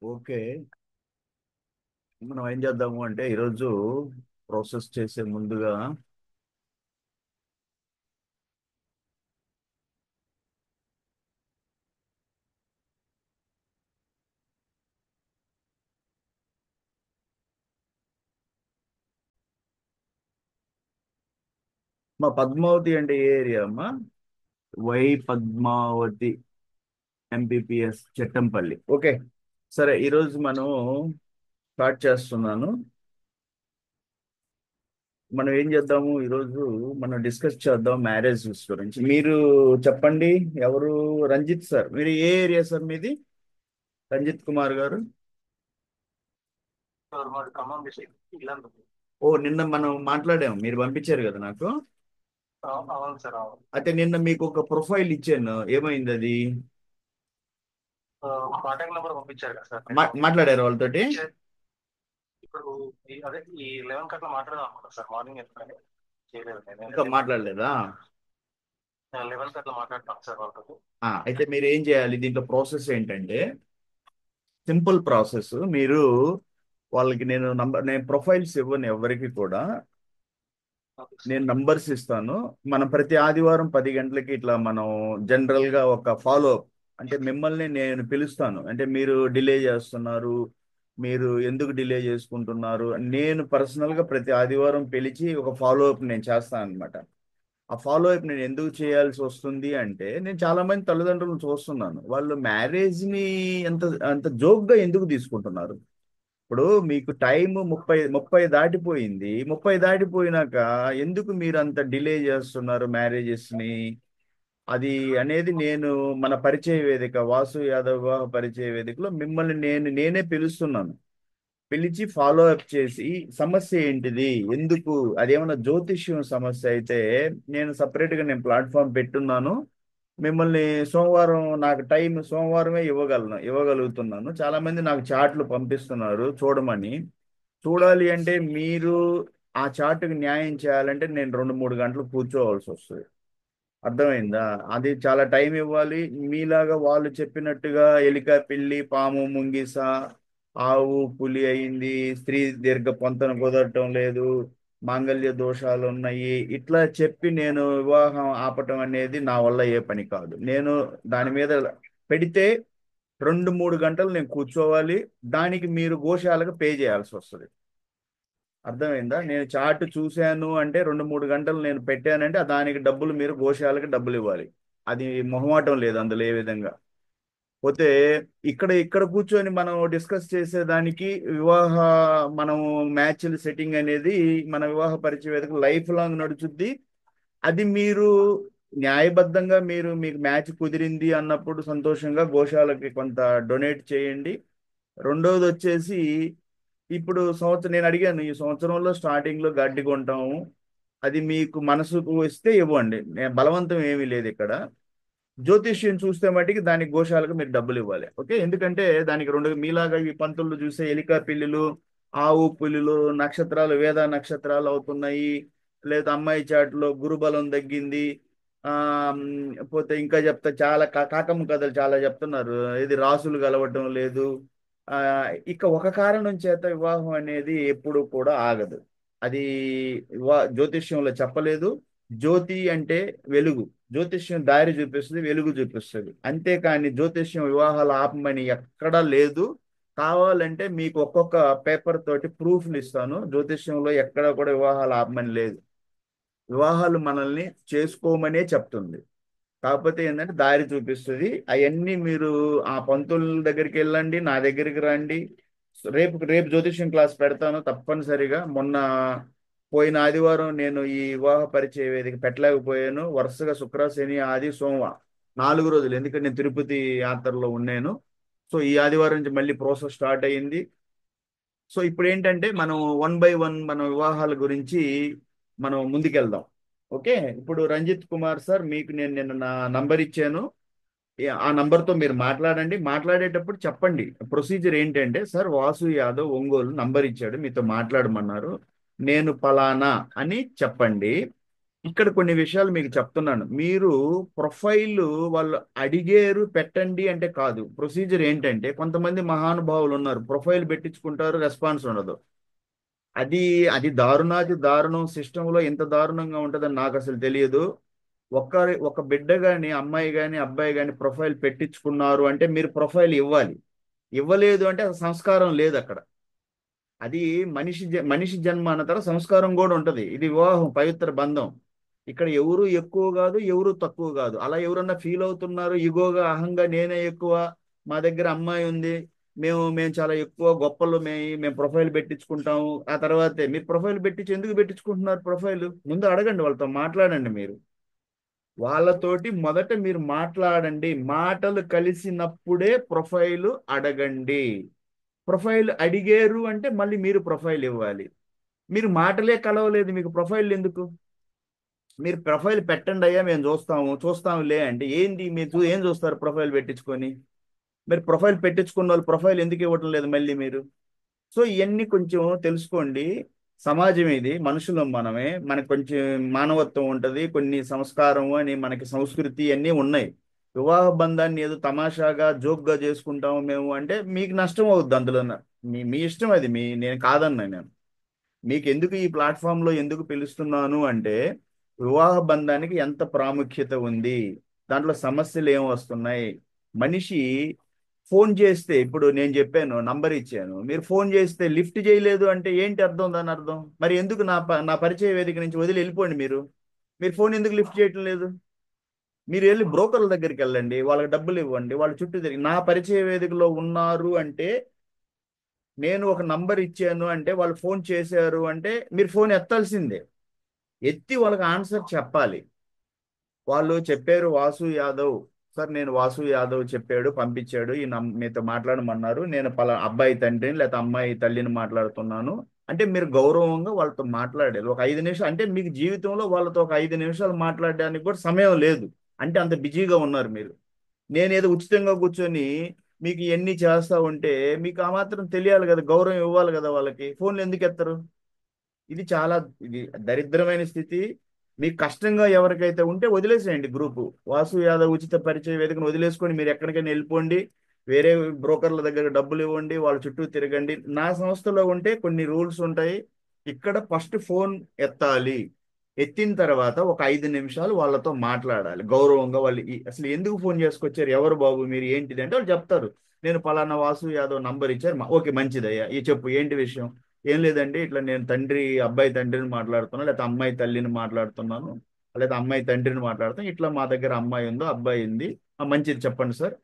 Okay. మనం ఏం చేద్దాము అంటే ఈరోజు ప్రాసెస్ చేసే ముందుగా మా పద్మావతి అంటే ఏ ఏరియా అమ్మా? Y Padmavathi MPPS Chettampalli. Okay. సరే, ఈరోజు మనం స్టార్ట్ చేస్తున్నాను. మనం ఏం చేద్దాము ఈరోజు? మనం డిస్కస్ చేద్దాం మ్యారేజ్ గురించి. మీరు చెప్పండి. ఎవరు? రంజిత్ సార్. మీరు ఏ ఏరియా సార్ మీది? రంజిత్ కుమార్ గారు. మాది ఖమ్మం డిస్ట్రిక్ట్ ఇల్లందు. ఓ, నిన్న మనం మాట్లాడాము, మీరు పంపించారు కదా నాకు. అవును సార్, అవును. అయితే నిన్న మీకు ఒక ప్రొఫైల్ ఇచ్చాను, ఏమైంది అది? కాంటాక్ట్ నెంబర్ పంపించారు కదా సార్ మీరు. మాట్లాడారు వాళ్ళతోటి? ఇప్పుడు అదే ఈ 11 అట్లా మాట్లాడదాం అనుకుంటా సార్, మార్నింగ్ ఎందుకని చేయలేదు నేను ఇంకా ఎందుకంటే మాట్లాడలేదా? 11 అట్లా మాట్లాడతాను సార్ వాళ్ళతో. అయితే మీరు ఏం చేయాలి, దీంట్లో ప్రాసెస్ ఏంటంటే సింపుల్ ప్రాసెస్. మీరు వాళ్ళకి నేను ప్రొఫైల్స్ ఇవ్వను ఎవరికి కూడా. ఓకే నేను సార్. నంబర్స్ ఇస్తాను. మనం ప్రతి ఆదివారం 10 గంటలకి ఇట్లా మనం జనరల్ గా ఒక ఫాలో అప్, అంటే మిమ్మల్ని నేను పిలుస్తాను. అంటే మీరు డిలే చేస్తున్నారు, మీరు ఎందుకు డిలే చేసుకుంటున్నారు, నేను పర్సనల్ గా ప్రతి ఆదివారం పిలిచి ఒక ఫాలో అప్ నేను చేస్తాను అనమాట. ఆ ఫాలో అప్ నేను ఎందుకు చేయాల్సి వస్తుంది అంటే, నేను చాలా మంది తల్లిదండ్రులను చూస్తున్నాను, వాళ్ళు మ్యారేజ్ ని అంత అంత జోక్గా ఎందుకు తీసుకుంటున్నారు. ఇప్పుడు మీకు టైం ముప్పై ముప్పై దాటిపోయింది. ముప్పై దాటిపోయినాక ఎందుకు మీరు అంత డిలే చేస్తున్నారు మ్యారేజెస్ ని? అది అనేది నేను మన పరిచయ వేదిక, వాసు యాదవ్ వివాహ పరిచయ వేదికలో మిమ్మల్ని నేనే పిలుస్తున్నాను. పిలిచి ఫాలో అప్ చేసి సమస్య ఏంటిది, ఎందుకు, అదేమన్నా జ్యోతిష్యం సమస్య అయితే నేను సపరేట్ గా నేను ప్లాట్ఫామ్ పెట్టున్నాను. మిమ్మల్ని సోమవారం, నాకు టైం సోమవారమే ఇవ్వగలుగుతున్నాను. చాలా మంది నాకు చాట్లు పంపిస్తున్నారు చూడమని. చూడాలి అంటే మీరు ఆ చార్ట్కి న్యాయం చేయాలంటే నేను 2-3 గంటలు కూర్చోవలసి వస్తుంది. అర్థమైందా? అది చాలా టైం ఇవ్వాలి. మీలాగా వాళ్ళు చెప్పినట్టుగా ఎలిక, పిల్లి, పాము, ముంగిస, ఆవు, పులి అయింది, స్త్రీ దీర్ఘ పొంతన కుదరటం లేదు, మాంగళ్య దోషాలు ఉన్నాయి, ఇట్లా చెప్పి నేను వివాహం ఆపటం అనేది నా వల్ల ఏ పని కాదు. నేను దాని మీద పెడితే 2-3 గంటలు నేను కూర్చోవాలి. దానికి మీరు గోశాలకు పే చేయాల్సి వస్తుంది. అర్థమైందా? నేను చార్ట్ చూశాను అంటే 2-3 గంటలు నేను పెట్టానంటే దానికి డబ్బులు, మీరు గోశాలకు డబ్బులు ఇవ్వాలి. అది మొహమాటం లేదు అందులో ఏ విధంగా. పోతే ఇక్కడ ఇక్కడ కూర్చొని మనం డిస్కస్ చేసేదానికి వివాహ, మనం మ్యాచ్లు సెట్టింగ్ అనేది మన వివాహ పరిచయ వేదిక లైఫ్ లాంగ్ నడుచుద్ది. అది మీరు న్యాయబద్ధంగా మీకు మ్యాచ్ కుదిరింది అన్నప్పుడు సంతోషంగా గోశాలకి కొంత డొనేట్ చేయండి. రెండోది వచ్చేసి, ఇప్పుడు సంవత్సరం నేను అడిగాను, ఈ సంవత్సరంలో స్టార్టింగ్ లో గడ్డి కొంటాము, అది మీకు మనసుకు వస్తే ఇవ్వండి, నేను బలవంతం ఏమీ లేదు ఇక్కడ. జ్యోతిష్యం చూస్తే మటుకి దానికి గోశాలకు మీరు డబ్బులు ఇవ్వాలి. ఓకే? ఎందుకంటే దానికి రెండు, మీలాగా ఈ పంతులు చూసే ఎలిక పిల్లులు, ఆవు పులులు, నక్షత్రాలు వేద నక్షత్రాలు అవుతున్నాయి, లేదా అమ్మాయి చాటులో గురుబలం తగ్గింది, ఆ పోతే ఇంకా చెప్తా, చాలా కాకమ్మ కథలు చాలా చెప్తున్నారు, ఇది రాసులు కలవటం లేదు. ఆ ఇక ఒక కారణం చేత వివాహం అనేది ఎప్పుడు కూడా ఆగదు. అది జ్యోతిష్యంలో చెప్పలేదు. జ్యోతి అంటే వెలుగు. జ్యోతిష్యం దారి చూపిస్తుంది, వెలుగు చూపిస్తుంది. అంతేకాని జ్యోతిష్యం వివాహాలు ఆపమని ఎక్కడా లేదు. కావాలంటే మీకు ఒక్కొక్క పేపర్ తోటి ప్రూఫ్లు ఇస్తాను. జ్యోతిష్యంలో ఎక్కడ కూడా వివాహాలు ఆపమని లేదు. వివాహాలు మనల్ని చేసుకోమనే చెప్తుంది. కాకపోతే ఏంటంటే దారి చూపిస్తుంది. అవన్నీ మీరు ఆ పంతుల దగ్గరికి వెళ్ళండి, నా దగ్గరికి రండి. రేపు రేపు జ్యోతిష్యం క్లాస్ పెడతాను తప్పనిసరిగా. మొన్న పోయిన ఆదివారం నేను ఈ వివాహ పరిచయ వేదిక పెట్టలేకపోయాను. వరుసగా శుక్ర, శని, ఆది, సోమవారం 4 రోజులు, ఎందుకంటే నేను తిరుపతి యాత్రలో ఉన్నాను. సో ఈ ఆదివారం నుంచి మళ్ళీ ప్రాసెస్ స్టార్ట్ అయ్యింది. సో ఇప్పుడు ఏంటంటే మనం వన్ బై వన్ మన వివాహాల గురించి మనం ముందుకెళ్దాం. ఓకే. ఇప్పుడు రంజిత్ కుమార్ సార్, మీకు నేను నిన్న నా నంబర్ ఇచ్చాను. ఆ నంబర్తో మీరు మాట్లాడండి. మాట్లాడేటప్పుడు చెప్పండి ప్రొసీజర్ ఏంటంటే, సార్ వాసు యాదవ్ ఒంగోలు నంబర్ ఇచ్చాడు, మీతో మాట్లాడమన్నారు, నేను పలానా అని చెప్పండి. ఇక్కడ కొన్ని విషయాలు మీకు చెప్తున్నాను. మీరు ప్రొఫైల్ వాళ్ళు అడిగేరు పెట్టండి అంటే కాదు. ప్రొసీజర్ ఏంటంటే కొంతమంది మహానుభావులు ఉన్నారు, ప్రొఫైల్ పెట్టించుకుంటారు, రెస్పాన్స్ ఉండదు. అది అది దారుణాతి దారుణం. సిస్టంలో ఇంత దారుణంగా ఉంటుందని నాకు అసలు తెలియదు. ఒక బిడ్డ గాని అమ్మాయి గాని అబ్బాయి గాని ప్రొఫైల్ పెట్టించుకున్నారు అంటే మీరు ప్రొఫైల్ ఇవ్వాలి. ఇవ్వలేదు అంటే అది సంస్కారం లేదు అక్కడ. అది మనిషి జన్మ అన్న తర్వాత సంస్కారం కూడా ఉంటది. ఇది వివాహం, పవిత్ర బంధం. ఇక్కడ ఎవరు ఎక్కువ కాదు, ఎవరు తక్కువ కాదు. అలా ఎవరన్నా ఫీల్ అవుతున్నారు ఇగోగా, అహంగా నేనే ఎక్కువ, మా దగ్గర అమ్మాయి ఉంది, మేము చాలా ఎక్కువ గొప్పలు, మేము ప్రొఫైల్ పెట్టించుకుంటాము. ఆ తర్వాతే మీరు ప్రొఫైల్ పెట్టించి ఎందుకు పెట్టించుకుంటున్నారు ప్రొఫైల్? ముందు అడగండి, వాళ్ళతో మాట్లాడండి. మీరు వాళ్ళతోటి మొదట మీరు మాట్లాడండి. మాటలు కలిసినప్పుడే ప్రొఫైల్ అడగండి. ప్రొఫైల్ అడిగారు అంటే మళ్ళీ మీరు ప్రొఫైల్ ఇవ్వాలి. మీరు మాటలే కలవలేదు, మీకు ప్రొఫైల్ ఎందుకు? మీరు ప్రొఫైల్ పెట్టండి అయ్యా, మేము చూస్తాములే అంటే ఏంటి మీరు ఏం చూస్తారు ప్రొఫైల్ పెట్టించుకొని? మీరు ప్రొఫైల్ పెట్టించుకున్న వాళ్ళు ప్రొఫైల్ ఎందుకు ఇవ్వటం లేదు మళ్ళీ మీరు? సో ఇవన్నీ కొంచెం తెలుసుకోండి. సమాజం ఇది, మనుషులం మనమే, మనకు కొంచెం మానవత్వం ఉంటుంది, కొన్ని సంస్కారం అని మనకి సంస్కృతి అన్నీ ఉన్నాయి. వివాహ బంధాన్ని ఏదో తమాషాగా జోక్గా చేసుకుంటాము మేము అంటే మీకు నష్టం అవుద్ది అందులో. మీ మీ ఇష్టం అది, నేను కాదన్నా నేను. మీకు ఎందుకు ఈ ప్లాట్ఫామ్లో ఎందుకు పిలుస్తున్నాను అంటే వివాహ బంధానికి ఎంత ప్రాముఖ్యత ఉంది, దాంట్లో సమస్యలు ఏం వస్తున్నాయి. మనిషి ఫోన్ చేస్తే, ఇప్పుడు నేను చెప్పాను నంబర్ ఇచ్చాను, మీరు ఫోన్ చేస్తే లిఫ్ట్ చేయలేదు అంటే ఏంటి అర్థం? దాని అర్థం మరి ఎందుకు నా పరిచయ వేదిక నుంచి వదిలి వెళ్ళిపోండి మీరు. మీరు ఫోన్ ఎందుకు లిఫ్ట్ చేయటం లేదు? మీరు వెళ్ళి బ్రోకర్ల దగ్గరికి వెళ్ళండి, వాళ్ళకి డబ్బులు ఇవ్వండి, వాళ్ళ చుట్టూ తిరిగి నా పరిచయ వేదికలో ఉన్నారు అంటే, నేను ఒక నంబర్ ఇచ్చాను అంటే వాళ్ళు ఫోన్ చేశారు అంటే మీరు ఫోన్ ఎత్తాల్సిందే. ఎత్తి వాళ్ళకి ఆన్సర్ చెప్పాలి. వాళ్ళు చెప్పారు వాసు యాదవ్, సార్ నేను వాసు యాదవ్ చెప్పాడు, పంపించాడు, మీతో మాట్లాడమన్నారు, నేను అబ్బాయి తండ్రిని లేకపోతే అమ్మాయి తల్లిని మాట్లాడుతున్నాను అంటే మీరు గౌరవంగా వాళ్ళతో మాట్లాడాలి. ఒక 5 నిమిషాలు అంటే మీకు జీవితంలో వాళ్ళతో ఒక 5 నిమిషాలు మాట్లాడడానికి కూడా సమయం లేదు, అంటే అంత బిజీగా ఉన్నారు మీరు. నేనేదో ఉచితంగా కూర్చొని మీకు ఎన్ని చేస్తా ఉంటే మీకు ఆ మాత్రం తెలియాలి కదా, గౌరవం ఇవ్వాలి కదా వాళ్ళకి. ఫోన్లు ఎందుకు ఎత్తరు? ఇది చాలా ఇది దరిద్రమైన స్థితి. మీకు కష్టంగా ఎవరికైతే ఉంటే వదిలేసేయండి గ్రూపు. వాసు యాదవ్ ఉచిత పరిచయ వేదికను వదిలేసుకొని మీరు ఎక్కడికైనా వెళ్ళిపోండి. వేరే బ్రోకర్ల దగ్గర డబ్బులు ఇవ్వండి, వాళ్ళ చుట్టూ తిరగండి. నా సంస్థలో ఉంటే కొన్ని రూల్స్ ఉంటాయి. ఇక్కడ ఫస్ట్ ఫోన్ ఎత్తాలి. ఎత్తిన తర్వాత ఒక 5 నిమిషాలు వాళ్ళతో మాట్లాడాలి గౌరవంగా. వాళ్ళు అసలు ఎందుకు ఫోన్ చేసుకొచ్చారు, ఎవరు బాబు మీరు, ఏంటిది అంటే వాళ్ళు చెప్తారు. నేను పలానా వాసు యాదవ్ నంబర్ ఇచ్చారు, ఓకే మంచిదయ్యా, ఈ చెప్పు ఏంటి విషయం? ఏం లేదండి, ఇట్లా నేను అబ్బాయి తండ్రిని మాట్లాడుతున్నాను, లేకపోతే అమ్మాయి తల్లిని మాట్లాడుతున్నాను, లేదా అమ్మాయి తండ్రిని మాట్లాడుతాను, ఇట్లా మా దగ్గర అమ్మాయి ఉందో అబ్బాయి ఉంది. మంచిది చెప్పండి సార్.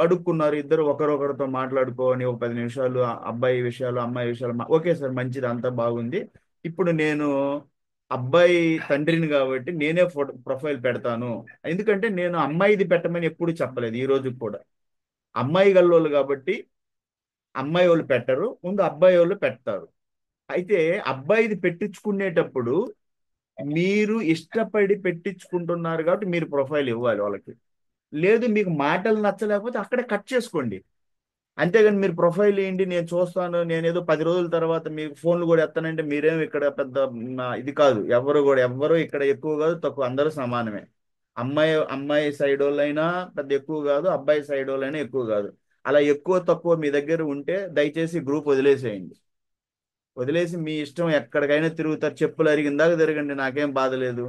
అడుక్కున్నారు ఇద్దరు, ఒకరొకరితో మాట్లాడుకోని ఒక 10 నిమిషాలు అబ్బాయి విషయాలు అమ్మాయి విషయాలు ఓకే సార్ మంచిది అంతా బాగుంది. ఇప్పుడు నేను అబ్బాయి తండ్రిని కాబట్టి నేనే ప్రొఫైల్ పెడతాను. ఎందుకంటే నేను అమ్మాయిది పెట్టమని ఎప్పుడు చెప్పలేదు ఈ రోజు కూడా. అమ్మాయి గల్లోళ్ళు కాబట్టి అమ్మాయి వాళ్ళు పెట్టరు, ముందు అబ్బాయి వాళ్ళు పెడతారు. అయితే అబ్బాయిది పెట్టించుకునేటప్పుడు మీరు ఇష్టపడి పెట్టించుకుంటున్నారు కాబట్టి మీరు ప్రొఫైల్ ఇవ్వాలి వాళ్ళకి. లేదు మీకు మాటలు నచ్చలేకపోతే అక్కడే కట్ చేసుకోండి. అంతేగాని మీరు ప్రొఫైల్ ఏంటి నేను చూస్తాను, నేను ఏదో 10 రోజుల తర్వాత మీకు ఫోన్లు కూడా ఎత్తానంటే మీరేం ఇక్కడ పెద్ద ఇది కాదు. ఎవరు ఇక్కడ ఎక్కువ కాదు తక్కువ, అందరూ సమానమే. అమ్మాయి సైడ్ వాళ్ళైనా పెద్ద ఎక్కువ కాదు, అబ్బాయి సైడ్ వాళ్ళైనా ఎక్కువ కాదు. అలా ఎక్కువ తక్కువ మీ దగ్గర ఉంటే దయచేసి గ్రూప్ వదిలేసేయండి. వదిలేసి మీ ఇష్టం ఎక్కడికైనా తిరుగుతారు, చెప్పులు అరిగిందాక తిరగండి, నాకేం బాధ లేదు.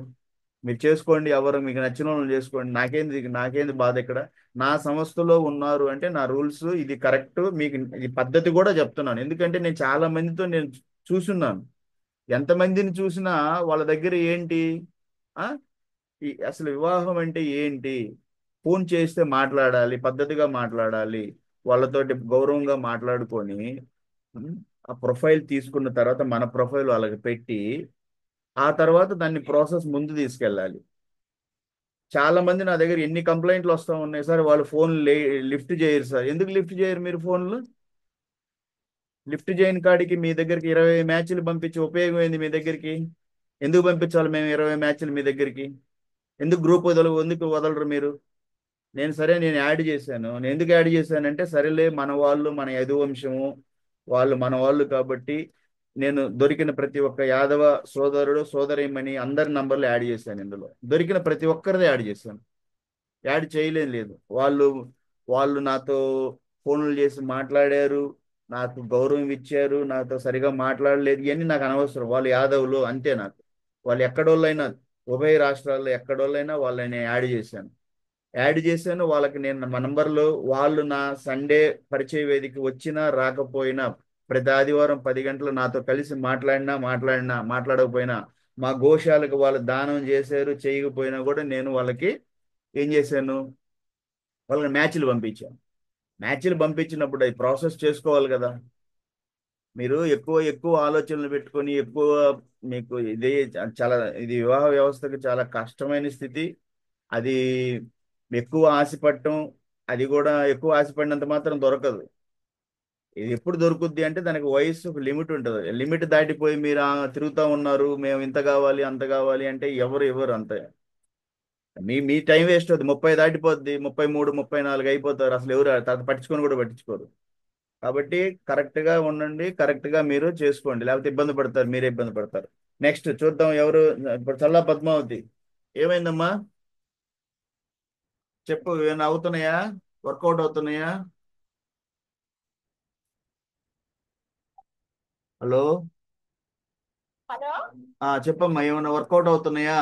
మీరు చేసుకోండి, ఎవరు మీకు నచ్చిన వాళ్ళు చేసుకోండి, నాకేంది బాధ ఇక్కడ. నా సంస్థలో ఉన్నారు అంటే నా రూల్స్ ఇది కరెక్ట్, మీకు ఈ పద్ధతి కూడా చెప్తున్నాను. ఎందుకంటే నేను చాలా మందితో నేను చూసున్నాను. ఎంతమందిని చూసినా వాళ్ళ దగ్గర ఏంటి, ఆ అసలు వివాహం అంటే ఏంటి? ఫోన్ చేస్తే మాట్లాడాలి, పద్ధతిగా మాట్లాడాలి, వాళ్ళతోటి గౌరవంగా మాట్లాడుకొని ఉమ్, ఆ ప్రొఫైల్ తీసుకున్న తర్వాత మన ప్రొఫైల్ వాళ్ళకి పెట్టి ఆ తర్వాత దాన్ని ప్రాసెస్ ముందు తీసుకెళ్ళాలి. చాలా మంది నా దగ్గర ఎన్ని కంప్లైంట్లు వస్తూ ఉన్నాయి సార్, వాళ్ళు ఫోన్ లిఫ్ట్ చేయరు సార్. ఎందుకు లిఫ్ట్ చేయరు మీరు ఫోన్లు? లిఫ్ట్ చేయని కాడికి మీ దగ్గరికి 20 మ్యాచ్లు పంపించి ఉపయోగం ఏంది మీ దగ్గరికి? ఎందుకు పంపించాలి మేము 20 మ్యాచ్లు మీ దగ్గరికి? ఎందుకు వదలరు మీరు? నేను యాడ్ చేశాను. నేను ఎందుకు యాడ్ చేశానంటే సరేలే మన వాళ్ళు మన యదువంశము, వాళ్ళు మన వాళ్ళు కాబట్టి నేను దొరికిన ప్రతి ఒక్క యాదవ సోదరుడు సోదరిమణి అందరి నంబర్లు యాడ్ చేశాను ఇందులో. దొరికిన ప్రతి ఒక్కరిది యాడ్ చేశాను. యాడ్ చేయలేదు లేదు. వాళ్ళు నాతో ఫోన్లు చేసి మాట్లాడారు, నాకు గౌరవం ఇచ్చారు, నాతో సరిగా మాట్లాడలేదు, ఇవన్నీ నాకు అనవసరం. వాళ్ళు యాదవులు అంతే. నాకు వాళ్ళు ఎక్కడోళ్ళైనా, ఉభయ రాష్ట్రాల్లో ఎక్కడోళ్ళైనా వాళ్ళని యాడ్ చేశాను. వాళ్ళకి నేను మా నంబర్లు, వాళ్ళు నా సండే పరిచయ వేదిక వచ్చినా రాకపోయినా ప్రతి ఆదివారం 10 గంటలు నాతో కలిసి మాట్లాడకపోయినా మా గోశాలకు వాళ్ళు దానం చేశారు, చేయకపోయినా కూడా నేను వాళ్ళకి ఏం చేశాను, వాళ్ళకి మ్యాచ్లు పంపించాను. మ్యాచ్లు పంపించినప్పుడు అది ప్రాసెస్ చేసుకోవాలి కదా. మీరు ఎక్కువ ఎక్కువ ఆలోచనలు పెట్టుకొని ఎక్కువ, మీకు ఇది చాలా, ఇది వివాహ వ్యవస్థకు చాలా కష్టమైన స్థితి. అది ఎక్కువ ఆశపడటం, అది కూడా ఎక్కువ ఆశపడినంత మాత్రం దొరకదు. ఇది ఎప్పుడు దొరుకుద్ది అంటే దానికి వయసు ఒక లిమిట్ ఉంటుంది. లిమిట్ దాటిపోయి మీరు తిరుగుతూ ఉన్నారు, మేము ఇంత కావాలి అంత కావాలి అంటే ఎవరు ఇవ్వరు అంతే. మీ మీ టైం వేస్ట్ అవుతుంది. 30 దాటిపోద్ది, 33 34 అయిపోతారు, అసలు ఎవరు తర్వాత పట్టించుకొని కూడా పట్టించుకోరు. కాబట్టి కరెక్ట్ గా ఉండండి, కరెక్ట్ గా మీరు చేసుకోండి, లేకపోతే ఇబ్బంది పడతారు, మీరే ఇబ్బంది పడతారు. నెక్స్ట్ చూద్దాం ఎవరు. ఇప్పుడు చల్లా పద్మావతి, ఏమైందమ్మా చెప్పు, ఏమైనా అవుతున్నాయా, వర్కౌట్ అవుతున్నాయా? హలో. హలో. చెప్పమ్మా, ఏమైనా వర్కౌట్ అవుతున్నాయా?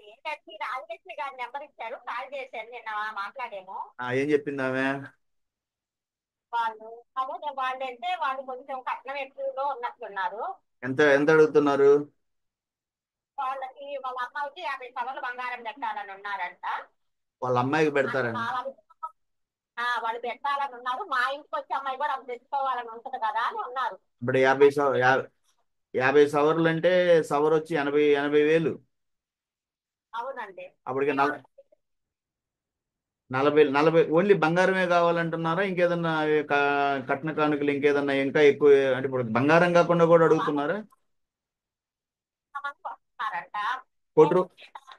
ఏంటంటే రాజలక్ష్మి గారి నెంబర్ ఇచ్చారు, కాల్ చేశాను, నిన్న మాట్లాడాము. ఏం చెప్పింది ఆమె? వాళ్ళు అదే వాళ్ళు అంటే వాళ్ళు కొంచెం కట్నం ఎక్కువలో ఉన్నట్లున్నారు. ఎంత ఎంత అడుగుతున్నారు? వాళ్ళకి వాళ్ళ అమ్మాయికి 50 సవర్లు బంగారం పెట్టాలని ఉన్నారంట. వాళ్ళ అమ్మాయికి నాకు పెడతారండి? కావాలి, వాళ్ళు పెట్టాలని ఉన్నారు. మా ఇంటికి వచ్చే అమ్మాయి కూడా అవి తెచ్చుకోవాలని ఉంటది కదా అని ఉన్నారు. ఇప్పుడు 50 సవర్లు అంటే సవర్ వచ్చి 80 వేలు. అవునండి. అప్పటికి 40 ఓన్లీ బంగారమే కావాలంటున్నారా, ఇంకేదన్నా కట్న కానుకలు ఇంకేదన్నా ఇంకా ఎక్కువ, అంటే ఇప్పుడు బంగారం కాకుండా కూడా అడుగుతున్నారా? మంది వస్తున్నారంట. కోటి రూ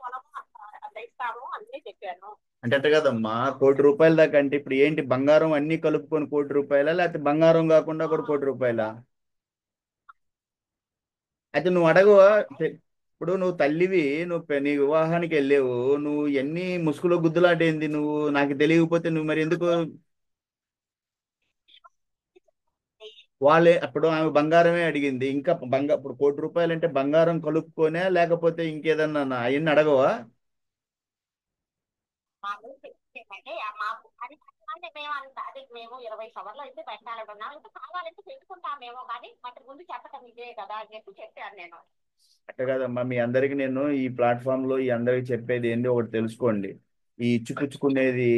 పొలము అంత ఇస్తాము అన్ని చెప్పాను. అంటే అంత కదమ్మా, ₹1,00,00,000 దాకా అంటే ఇప్పుడు ఏంటి, బంగారం అన్ని కలుపుకొని ₹1,00,00,000, లేకపోతే బంగారం కాకుండా కూడా ₹1,00,00,000? అయితే నువ్వు అడగవా? ఇప్పుడు నువ్వు తల్లివి, నువ్వు నీ వివాహానికి వెళ్ళావు, నువ్వు ఎన్ని ముసుగులో గుద్దులాటేంది, నువ్వు నాకు తెలియకపోతే నువ్వు మరి ఎందుకు? వాళ్ళే అప్పుడు ఆమె బంగారమే అడిగింది, ఇంకా ఇప్పుడు ₹1,00,00,000 అంటే బంగారం కలుపుకొనే, లేకపోతే ఇంకేదన్నా అవన్నీ అడగవా? మాకు ఏంటంటే మాకు అది అంటే మేము అంత అది మేము 20 సవర్లు అయితే పెట్టాలంటున్నాం. ఇంకా కావాలంటే పెట్టుకుంటామేమో కానీ వాటి ముందు చెప్పటం ఇదే కదా అని చెప్పాను నేను. అట్ట కాదమ్మా, మీ అందరికి నేను ఈ ప్లాట్ఫామ్ లో ఈ అందరికి చెప్పేది ఏంటి ఒకటి తెలుసుకోండి. ఈ ఇచ్చిపుచ్చుకునేది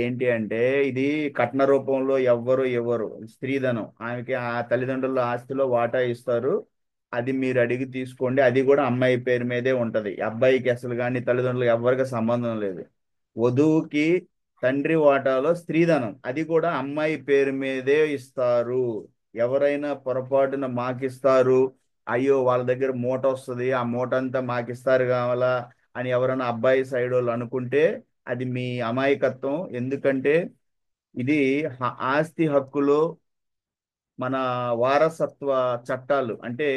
ఏంటి అంటే, ఇది కట్న రూపంలో ఎవ్వరు ఇవ్వరు. స్త్రీధనం, ఆమెకి ఆ తల్లిదండ్రుల ఆస్తిలో వాటా ఇస్తారు. అది మీరు అడిగి తీసుకోండి. అది కూడా అమ్మాయి పేరు మీదే ఉంటది. అబ్బాయికి అసలు కానీ తల్లిదండ్రులకు ఎవరికి సంబంధం లేదు. వధువుకి తండ్రి వాటాలో స్త్రీధనం, అది కూడా అమ్మాయి పేరు మీదే ఇస్తారు. ఎవరైనా పొరపాటున మాకిస్తారు, అయ్యో వాళ్ళ దగ్గర మూట వస్తుంది, ఆ మూట అంతా మాకిస్తారు కావాలా అని ఎవరైనా అబ్బాయి సైడ్ వాళ్ళు అనుకుంటే అది మీ అమాయకత్వం. ఎందుకంటే ఇది ఆస్తి హక్కులో మన వారసత్వ చట్టాలు అంటే,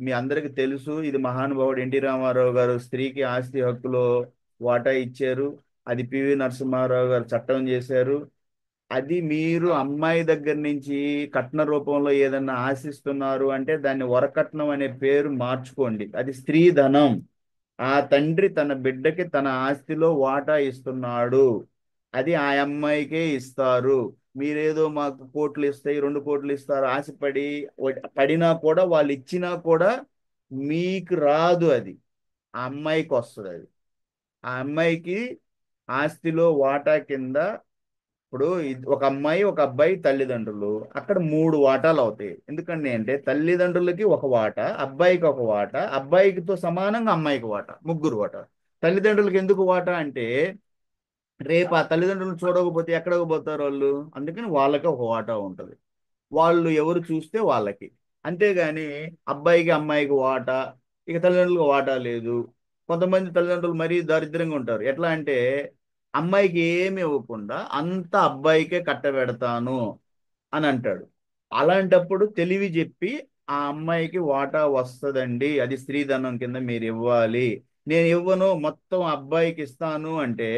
మీ అందరికి తెలుసు, ఇది మహానుభావుడు ఎన్టీ రామారావు గారు స్త్రీకి ఆస్తి హక్కులో వాటా ఇచ్చారు. అది పివి నరసింహారావు గారు చట్టం చేశారు. అది మీరు అమ్మాయి దగ్గర నుంచి కట్న రూపంలో ఏదన్నా ఆశిస్తున్నారు అంటే దాన్ని వరకట్నం అనే పేరు మార్చుకోండి. అది స్త్రీధనం. ఆ తండ్రి తన బిడ్డకి తన ఆస్తిలో వాటా ఇస్తున్నాడు. అది ఆ అమ్మాయికే ఇస్తారు. మీరేదో మాకు కోట్లు ఇస్తాయి, 2 కోట్లు ఇస్తారు ఆశపడి పడినా కూడా, వాళ్ళు ఇచ్చినా కూడా మీకు రాదు. అది ఆ అమ్మాయికి వస్తుంది. అది ఆ అమ్మాయికి ఆస్తిలో వాటా కింద. ఇప్పుడు ఒక అమ్మాయి ఒక అబ్బాయి తల్లిదండ్రులు, అక్కడ 3 వాటాలు అవుతాయి. ఎందుకంటే అంటే తల్లిదండ్రులకి ఒక వాటా, అబ్బాయికి ఒక వాటా, అబ్బాయికితో సమానంగా అమ్మాయికి వాటా, ముగ్గురు వాటా. తల్లిదండ్రులకి ఎందుకు వాటా అంటే, రేపు ఆ తల్లిదండ్రులను చూడకపోతే ఎక్కడికి పోతారు వాళ్ళు, అందుకని వాళ్ళకి ఒక వాటా ఉంటుంది. వాళ్ళు ఎవరు చూస్తే వాళ్ళకి. అంతేగాని అబ్బాయికి అమ్మాయికి వాటా, ఇక తల్లిదండ్రులకు వాటా లేదు. కొంతమంది తల్లిదండ్రులు మరీ దరిద్రంగా ఉంటారు. ఎట్లా అంటే అమ్మాయికి ఏమి ఇవ్వకుండా అంత అబ్బాయికే కట్టబెడతాను అని అంటాడు. అలాంటప్పుడు తెలివి చెప్పి ఆ అమ్మాయికి వాటా వస్తుందండి, అది స్త్రీధనం కింద మీరు ఇవ్వాలి. నేను ఇవ్వను, మొత్తం అబ్బాయికి ఇస్తాను అంటే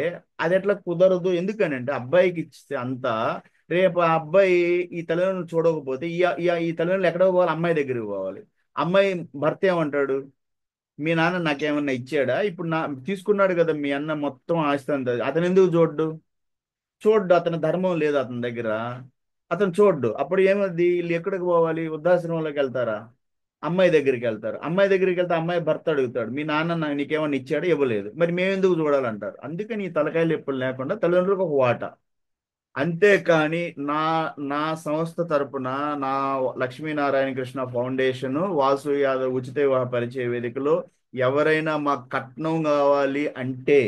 అది ఎట్లా కుదరదు. ఎందుకనంటే అబ్బాయికి ఇస్తే అంతా, రేపు ఆ అబ్బాయి ఈ తల్లిదండ్రులు చూడకపోతే ఈ తల్లిదండ్రులు ఎక్కడ పోవాలి? అమ్మాయి దగ్గరికి పోవాలి. అమ్మాయి భర్త ఏమంటాడు? మీ నాన్న నాకేమన్నా ఇచ్చాడా? ఇప్పుడు తీసుకున్నాడు కదా మీ అన్న మొత్తం ఆస్తి అంతా, అతను ఎందుకు చూడ్డు? చూడ్డు, అతని ధర్మం లేదు అతని దగ్గర, అతను చూడ్డు. అప్పుడు ఏమది? వీళ్ళు ఎక్కడికి పోవాలి? వృద్ధాశ్రమంలోకి వెళ్తారా? అమ్మాయి దగ్గరికి వెళ్తారు. అమ్మాయి దగ్గరికి వెళ్తే అమ్మాయి భర్త అడుగుతాడు, మీ నాన్న నీకేమన్నా ఇచ్చాడో? ఇవ్వలేదు, మరి మేమెందుకు చూడాలంటారు. అందుకని ఈ తలకాయలు ఎప్పుడు లేకుండా తల్లిదండ్రులకు ఒక వాటా. అంతేకాని నా నా సంస్థ తరపున, నా లక్ష్మీనారాయణ కృష్ణ ఫౌండేషన్ వాసు యాదవ్ ఉచిత వివాహ పరిచయ వేదికలో ఎవరైనా మాకు కట్నం కావాలి అంటే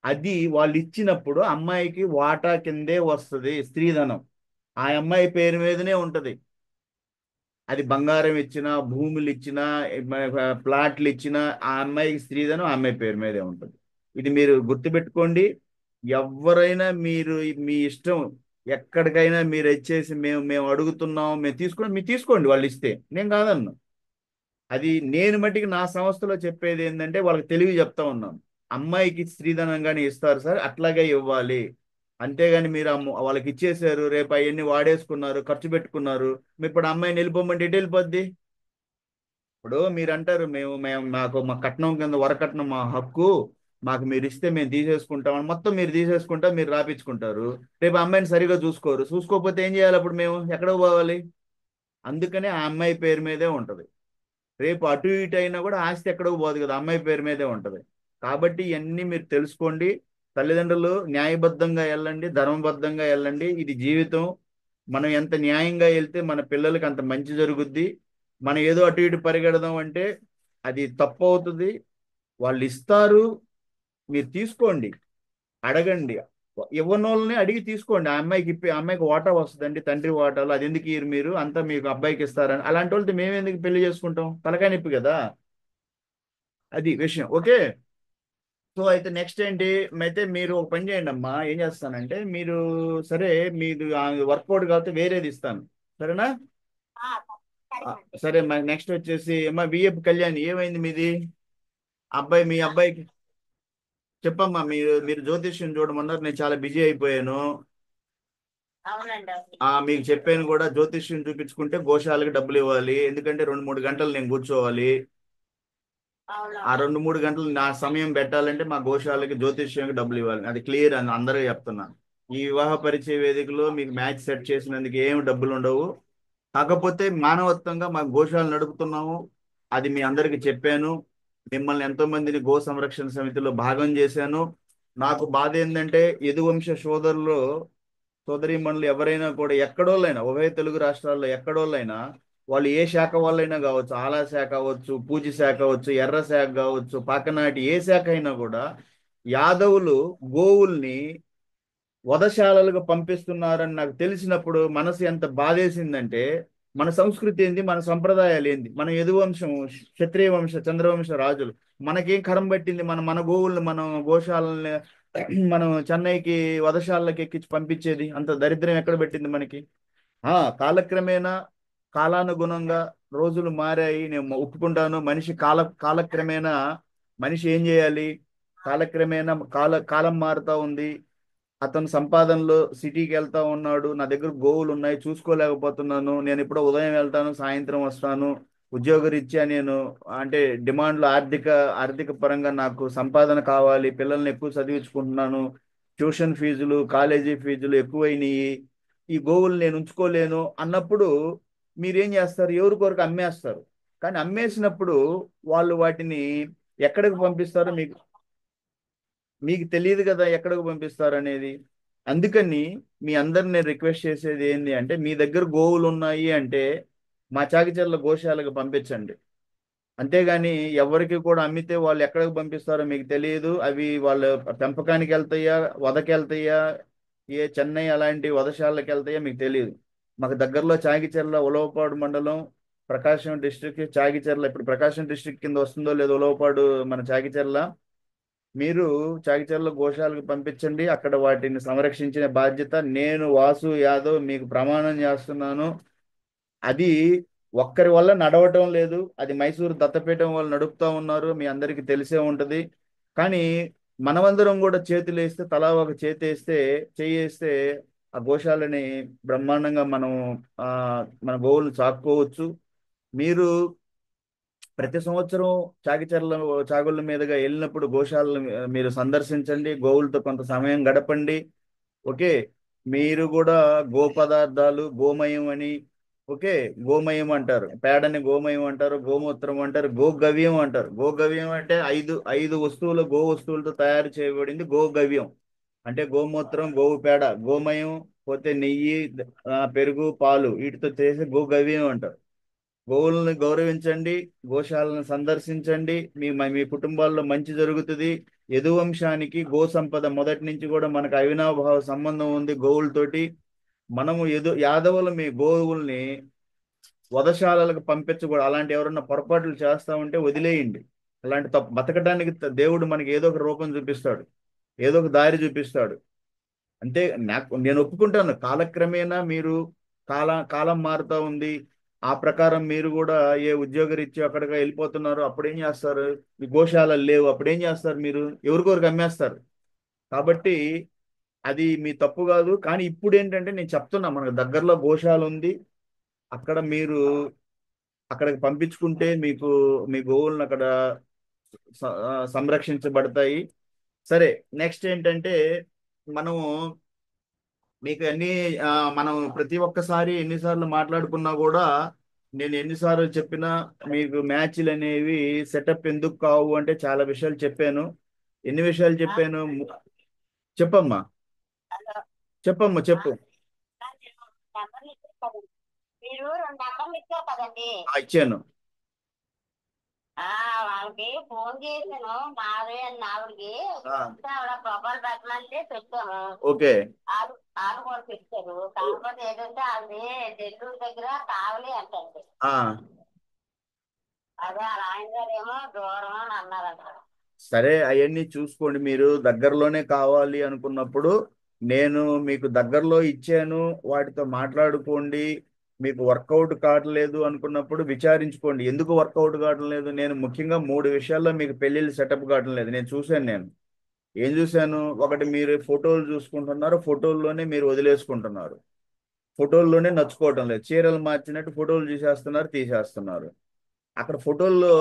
అది వాళ్ళు ఇచ్చినప్పుడు అమ్మాయికి వాటా కిందే వస్తుంది, స్త్రీధనం ఆ అమ్మాయి పేరు మీదనే ఉంటది. అది బంగారం ఇచ్చినా, భూములు ఇచ్చినా, ప్లాట్లు ఇచ్చినా ఆ అమ్మాయికి స్త్రీధనం ఆ అమ్మాయి పేరు మీదే ఉంటుంది. ఇది మీరు గుర్తుపెట్టుకోండి. ఎవరైనా మీరు మీ ఇష్టం, ఎక్కడికైనా మీరు వచ్చేసి మేము మేము అడుగుతున్నాం, మేము తీసుకోండి, మీరు తీసుకోండి, వాళ్ళు ఇస్తే నేను కాదన్ను. అది నేను మట్టికి నా సంస్థలో చెప్పేది ఏంటంటే వాళ్ళకి తెలివి చెప్తా ఉన్నాను. అమ్మాయికి స్త్రీధనంగానే ఇస్తారు సార్, అట్లాగే ఇవ్వాలి. అంతేగాని మీరు వాళ్ళకి ఇచ్చేసారు, రేపు అవన్నీ వాడేసుకున్నారు, ఖర్చు పెట్టుకున్నారు, మీరు ఇప్పుడు అమ్మాయిని వెళ్ళిపోమంటే ఎటు వెళ్ళిపోద్ది? ఇప్పుడు మీరు అంటారు, మేము మేము మాకు మా కట్నం కింద వరకట్నం మా హక్కు, మాకు మీరు ఇస్తే మేము తీసేసుకుంటాం, మొత్తం మీరు తీసేసుకుంటాం, మీరు రాపించుకుంటారు. రేపు అమ్మాయిని సరిగా చూసుకోరు, చూసుకోకపోతే ఏం చేయాలి? అప్పుడు మేము ఎక్కడికి పోవాలి? అందుకనే ఆ అమ్మాయి పేరు మీదే ఉంటది. రేపు అటు ఇటు అయినా కూడా ఆస్తి ఎక్కడికి పోదు కదా, అమ్మాయి పేరు మీదే ఉంటది. కాబట్టి ఇవన్నీ మీరు తెలుసుకోండి. తల్లిదండ్రులు న్యాయబద్ధంగా వెళ్ళండి, ధర్మబద్ధంగా వెళ్ళండి. ఇది జీవితం. మనం ఎంత న్యాయంగా వెళ్తే మన పిల్లలకి అంత మంచి జరుగుద్ది. మనం ఏదో అటు ఇటు పరిగెడదాం అంటే అది తప్పు అవుతుంది. వాళ్ళు ఇస్తారు, మీరు తీసుకోండి, అడగండి. ఇవ్వనోళ్ళని అడిగి తీసుకోండి. ఆ అమ్మాయికి ఆ అమ్మాయికి వాటా వస్తుందండి, తండ్రి వాటాలు, అది ఎందుకు ఇయ్యరు మీరు? అంతా మీకు అబ్బాయికి ఇస్తారని అలాంటి వాళ్ళతో మేము ఎందుకు పెళ్లి చేసుకుంటాం? తలకాయ నొప్పి కదా. అది విషయం. ఓకే. సో అయితే నెక్స్ట్ ఏంటి? అయితే మీరు ఒక పని చేయండి అమ్మా, ఏం చేస్తానంటే మీరు, సరే మీరు వర్కౌట్ కాకపోతే వేరేది ఇస్తాను, సరేనా? ఆ, సరే ఆ, అండి. సరే మరి నెక్స్ట్ వచ్చేసి అమ్మా విఎఫ్ కళ్యాణి, ఏమైంది మీది? అబ్బాయి, మీ అబ్బాయికి చెప్పమ్మా. మీరు మీరు జ్యోతిష్యం చూడమన్నారు, నేను చాలా బిజీ అయిపోయాను. అవునండి, అవును. మీకు చెప్పాను కూడా, జ్యోతిష్యం చూపించుకుంటే గోశాలకు డబ్బులు ఇవ్వాలి, ఎందుకంటే 2-3 గంటలు నేను కూర్చోవాలి. అవును. ఆ 2-3 గంటలు నా సమయం పెట్టాలంటే మా గోశాలకి జ్యోతిష్యానికి డబ్బులు ఇవ్వాలి. అది క్లియర్ అని అందరూ చెప్తున్నా. ఈ వివాహ పరిచయ వేదికలో మీకు మ్యాచ్ సెట్ చేసినందుకు ఏమి డబ్బులు ఉండవు. కాకపోతే మానవత్వంగా మా గోశాలను నడుపుతున్నాము, అది మీ అందరికి చెప్పాను. మిమ్మల్ని ఎంతో మందిని గో సంరక్షణ సమితిలో భాగం చేశాను. నాకు బాధ ఏంటంటే యదువంశ సోదరులు సోదరీమణులు ఎవరైనా కూడా, ఎక్కడోళ్ళైనా, ఉభయ తెలుగు రాష్ట్రాల్లో ఎక్కడోళ్ళైనా, వాళ్ళు ఏ శాఖ వాళ్ళైనా కావచ్చు, ఆలా శాఖ అవ్వచ్చు, పూజ శాఖ అవ్వచ్చు, ఎర్ర శాఖ కావచ్చు, పాకనాటి ఏ శాఖ అయినా కూడా, యాదవులు గోవుల్ని వధశాలలకు పంపిస్తున్నారని నాకు తెలిసినప్పుడు మనసు ఎంత బాధేసిందంటే, మన సంస్కృతి ఏంది, మన సంప్రదాయాలు ఏంది, మన యదువంశం, క్షత్రియ వంశ చంద్రవంశ రాజులు, మనకేం కరం పట్టింది మన మన గోవుల్ని, మనం గోశాలని మనం చెన్నైకి వధశాలకి ఎక్కించి పంపించేది? అంత దరిద్రం ఎక్కడ పెట్టింది మనకి? కాలక్రమేణా, కాలానుగుణంగా రోజులు మారాయి, నేను ఒప్పుకుంటాను. మనిషి కాలక్రమేణా మనిషి ఏం చేయాలి? కాలక్రమేణా కాలం మారుతా ఉంది. అతను సంపాదనలో సిటీకి వెళ్తా ఉన్నాడు, నా దగ్గర గోవులు ఉన్నాయి, చూసుకోలేకపోతున్నాను, నేను ఎప్పుడో ఉదయం వెళ్తాను, సాయంత్రం వస్తాను, ఉద్యోగరీత్యా నేను, అంటే డిమాండ్లు, ఆర్థిక పరంగా నాకు సంపాదన కావాలి, పిల్లల్ని ఎక్కువ చదివించుకుంటున్నాను, ట్యూషన్ ఫీజులు, కాలేజీ ఫీజులు ఎక్కువైనాయి, ఈ గోవులు నేను ఉంచుకోలేను అన్నప్పుడు మీరేం చేస్తారు? ఎవరి కొరకు అమ్మేస్తారు. కానీ అమ్మేసినప్పుడు వాళ్ళు వాటిని ఎక్కడికి పంపిస్తారో మీకు మీకు తెలియదు కదా, ఎక్కడికి పంపిస్తారు అనేది. అందుకని మీ అందరిని నేను రిక్వెస్ట్ చేసేది ఏంటి అంటే, మీ దగ్గర గోవులు ఉన్నాయి అంటే మా చాకిచర్ల గోశాలకు పంపించండి. అంతేగాని ఎవరికి కూడా అమ్మితే వాళ్ళు ఎక్కడికి పంపిస్తారో మీకు తెలియదు. అవి వాళ్ళ పెంపకానికి వెళ్తాయా, వధకి వెళ్తాయా, ఏ చెన్నై అలాంటి వధశాలకు వెళ్తాయా మీకు తెలియదు. మాకు దగ్గరలో చాకిచర్ల, ఉలవపాడు మండలం, ప్రకాశం డిస్ట్రిక్ట్, చాకిచర్ల, ఇప్పుడు ప్రకాశం డిస్ట్రిక్ట్ కింద వస్తుందో లేదో ఉలవపాడు మన చాకిచర్ల, మీరు చాకిచర్ల గోశాలకు పంపించండి. అక్కడ వాటిని సంరక్షించిన బాధ్యత నేను వాసు యాదవ్ మీకు ప్రమాణం చేస్తున్నాను. అది ఒక్కరి వల్ల నడవటం లేదు. అది మైసూరు దత్తపీఠం వాళ్ళు నడుపుతా ఉన్నారు, మీ అందరికీ తెలిసే ఉంటది. కానీ మనమందరం కూడా చేతులు వేస్తే, తలా ఒక చేతి వేస్తే, చేయేస్తే ఆ గోశాలని బ్రహ్మాండంగా మనం ఆ మన గోవులను సాక్కోవచ్చు. మీరు ప్రతి సంవత్సరం చాగుళ్ళ మీదుగా వెళ్ళినప్పుడు గోశాలను మీరు సందర్శించండి, గోవులతో కొంత సమయం గడపండి. ఓకే, మీరు కూడా గో పదార్థాలు గోమయం అని, ఓకే, గోమయం అంటారు, పేడని గోమయం అంటారు, గోమూత్రం అంటారు, గోగవ్యం అంటారు. గోగవ్యం అంటే ఐదు ఐదు వస్తువులు, గో వస్తువులతో తయారు చేయబడింది గోగవ్యం. అంటే గోమూత్రం, గోవు పేడ, గోమయం, పోతే నెయ్యి, పెరుగు, పాలు, వీటితో చేసే గోగవ్యం అంటారు. గోవులను గౌరవించండి, గోశాలను సందర్శించండి, మీ కుటుంబాల్లో మంచి జరుగుతుంది. యదువంశానికి గో సంపద మొదటి నుంచి కూడా మనకు అవినాభావ సంబంధం ఉంది గోవులతోటి. మనము యాదవులు మీ గోవుల్ని వధశాలలకు పంపించకూడదు. అలాంటి ఎవరన్నా పొరపాట్లు చేస్తా ఉంటే వదిలేయండి. అలాంటి తప్పు బతకడానికి దేవుడు మనకి ఏదో ఒక రూపం చూపిస్తాడు, ఏదో ఒక దారి చూపిస్తాడు. అంటే నేను ఒప్పుకుంటాను, కాలక్రమేణా మీరు కాలం మారుతా ఉంది. ఆ ప్రకారం మీరు కూడా ఏ ఉద్యోగరీత్యా అక్కడికి వెళ్ళిపోతున్నారు. అప్పుడేం చేస్తారు? ఈ గోశాలలు లేవు, అప్పుడేం చేస్తారు? మీరు ఎవరికొరికి అమ్మేస్తారు. కాబట్టి అది మీ తప్పు కాదు. కానీ ఇప్పుడు ఏంటంటే నేను చెప్తున్నా, మనకు దగ్గరలో గోశాల ఉంది, అక్కడ మీరు అక్కడికి పంపించుకుంటే మీకు మీ గోవులను అక్కడ సంరక్షించబడతాయి. సరే, నెక్స్ట్ ఏంటంటే మనము మీకు అన్ని మనం ప్రతి ఒక్కసారి ఎన్నిసార్లు మాట్లాడుకున్నా కూడా, నేను ఎన్నిసార్లు చెప్పినా మీకు మ్యాచ్లు అనేవి సెటప్ ఎందుకు కావు అంటే చాలా విషయాలు చెప్పాను. ఎన్ని విషయాలు చెప్పాను? చెప్పమ్మా, హలో. చెప్పమ్మా, చెప్పు. నెంబర్లు ఇచ్చారు కదండి, మీరు 2 నెంబర్లు ఇచ్చారు కదండి. ఇచ్చాను. వాళ్ళకి ఫోన్ చేశాను, మావే అని ఆవిడకి. ఆవిడ ప్రొఫైల్ పెట్టమంటే పెట్టాము. ఓకే. వాళ్ళు కూడా పెట్టారు. కాకపోతే ఏంటంటే అది నెల్లూరు దగ్గర కావలి అంటండి. అదే వాళ్ళ ఆయన గారు ఏమో దూరం అని అన్నారంట. సరే, అవన్నీ చూసుకోండి. మీరు దగ్గరలోనే కావాలి అనుకున్నప్పుడు నేను మీకు దగ్గరలో ఇచ్చాను, వాటితో మాట్లాడుకోండి. మీకు వర్కౌట్ కావట్లేదు అనుకున్నప్పుడు విచారించుకోండి, ఎందుకు వర్కౌట్ కావట్లేదు. నేను ముఖ్యంగా 3 విషయాల్లో మీకు పెళ్ళిళ్ళు సెటప్ కావట్లేదు. నేను చూశాను. నేను ఏం చూశాను? ఒకటి, మీరు ఫోటోలు చూసుకుంటున్నారు, ఫోటోల్లోనే మీరు వదిలేసుకుంటున్నారు, ఫోటోల్లోనే నచ్చుకోవటం లేదు, చీరలు మార్చినట్టు ఫోటోలు చూసేస్తున్నారు, తీసేస్తున్నారు. అక్కడ ఫోటోల్లో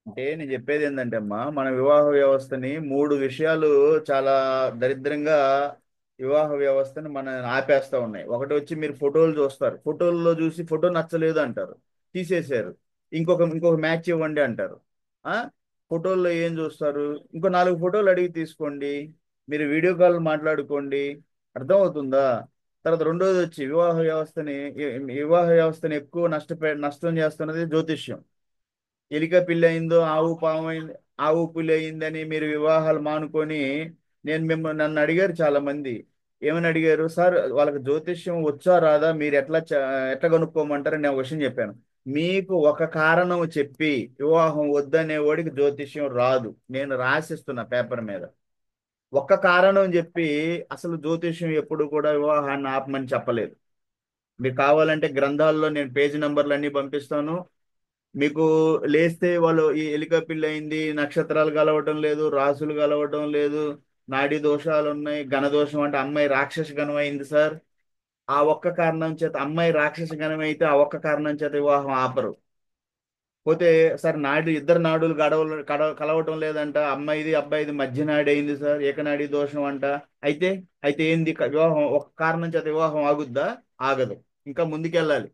అంటే నేను చెప్పేది ఏంటంటే అమ్మా, మన వివాహ వ్యవస్థని 3 విషయాలు చాలా దరిద్రంగా వివాహ వ్యవస్థని మన ఆపేస్తా ఉన్నాయి. ఒకటి వచ్చి, మీరు ఫోటోలు చూస్తారు, ఫోటోల్లో చూసి ఫోటో నచ్చలేదు అంటారు, తీసేశారు. ఇంకొక మ్యాచ్ ఇవ్వండి అంటారు. ఆ ఫోటోల్లో ఏం చూస్తారు? ఇంకో 4 ఫోటోలు అడిగి తీసుకోండి, మీరు వీడియో కాల్ మాట్లాడుకోండి. అర్థమవుతుందా? తర్వాత రెండోది వచ్చి, వివాహ వ్యవస్థని ఎక్కువ నష్టం చేస్తున్నది జ్యోతిష్యం. ఎలిక పిల్లి అయిందో, ఆవు పాము అయింది, ఆవు పులి అయిందని మీరు వివాహాలు మానుకొని, నన్ను అడిగారు చాలా మంది. ఏమని అడిగారు? సార్, వాళ్ళకి జ్యోతిష్యం వచ్చా రాదా, మీరు ఎట్లా కనుక్కోమంటారు? నేను ఒక విషయం చెప్పాను. మీకు ఒక కారణం చెప్పి వివాహం వద్దనే వాడికి జ్యోతిష్యం రాదు. నేను రాసిస్తున్నా పేపర్ మీద. ఒక్క కారణం చెప్పి అసలు జ్యోతిష్యం ఎప్పుడు కూడా వివాహాన్ని ఆపమని చెప్పలేదు. మీకు కావాలంటే గ్రంథాల్లో నేను పేజీ నంబర్లు అన్ని పంపిస్తాను. మీకు లేస్తే వాళ్ళు ఈ ఎలిక పిల్లి అయింది, నక్షత్రాలు కలవటం లేదు, రాసులు కలవటం లేదు, నాడీ దోషాలు ఉన్నాయి, ఘనదోషం అంటే అమ్మాయి రాక్షస గణం అయింది సార్. ఆ ఒక్క కారణం చేత, అమ్మాయి రాక్షస గణం అయితే ఆ ఒక్క కారణం చేత వివాహం ఆపరు. పోతే సార్, ఇద్దరు నాడులు కలవటం లేదంట, అమ్మాయిది అబ్బాయిది మధ్య నాడి అయింది సార్, ఏకనాడి దోషం అంట. అయితే అయితే ఏంది? వివాహం ఒక కారణం చేత వివాహం ఆగుద్దా? ఆగదు. ఇంకా ముందుకెళ్ళాలి.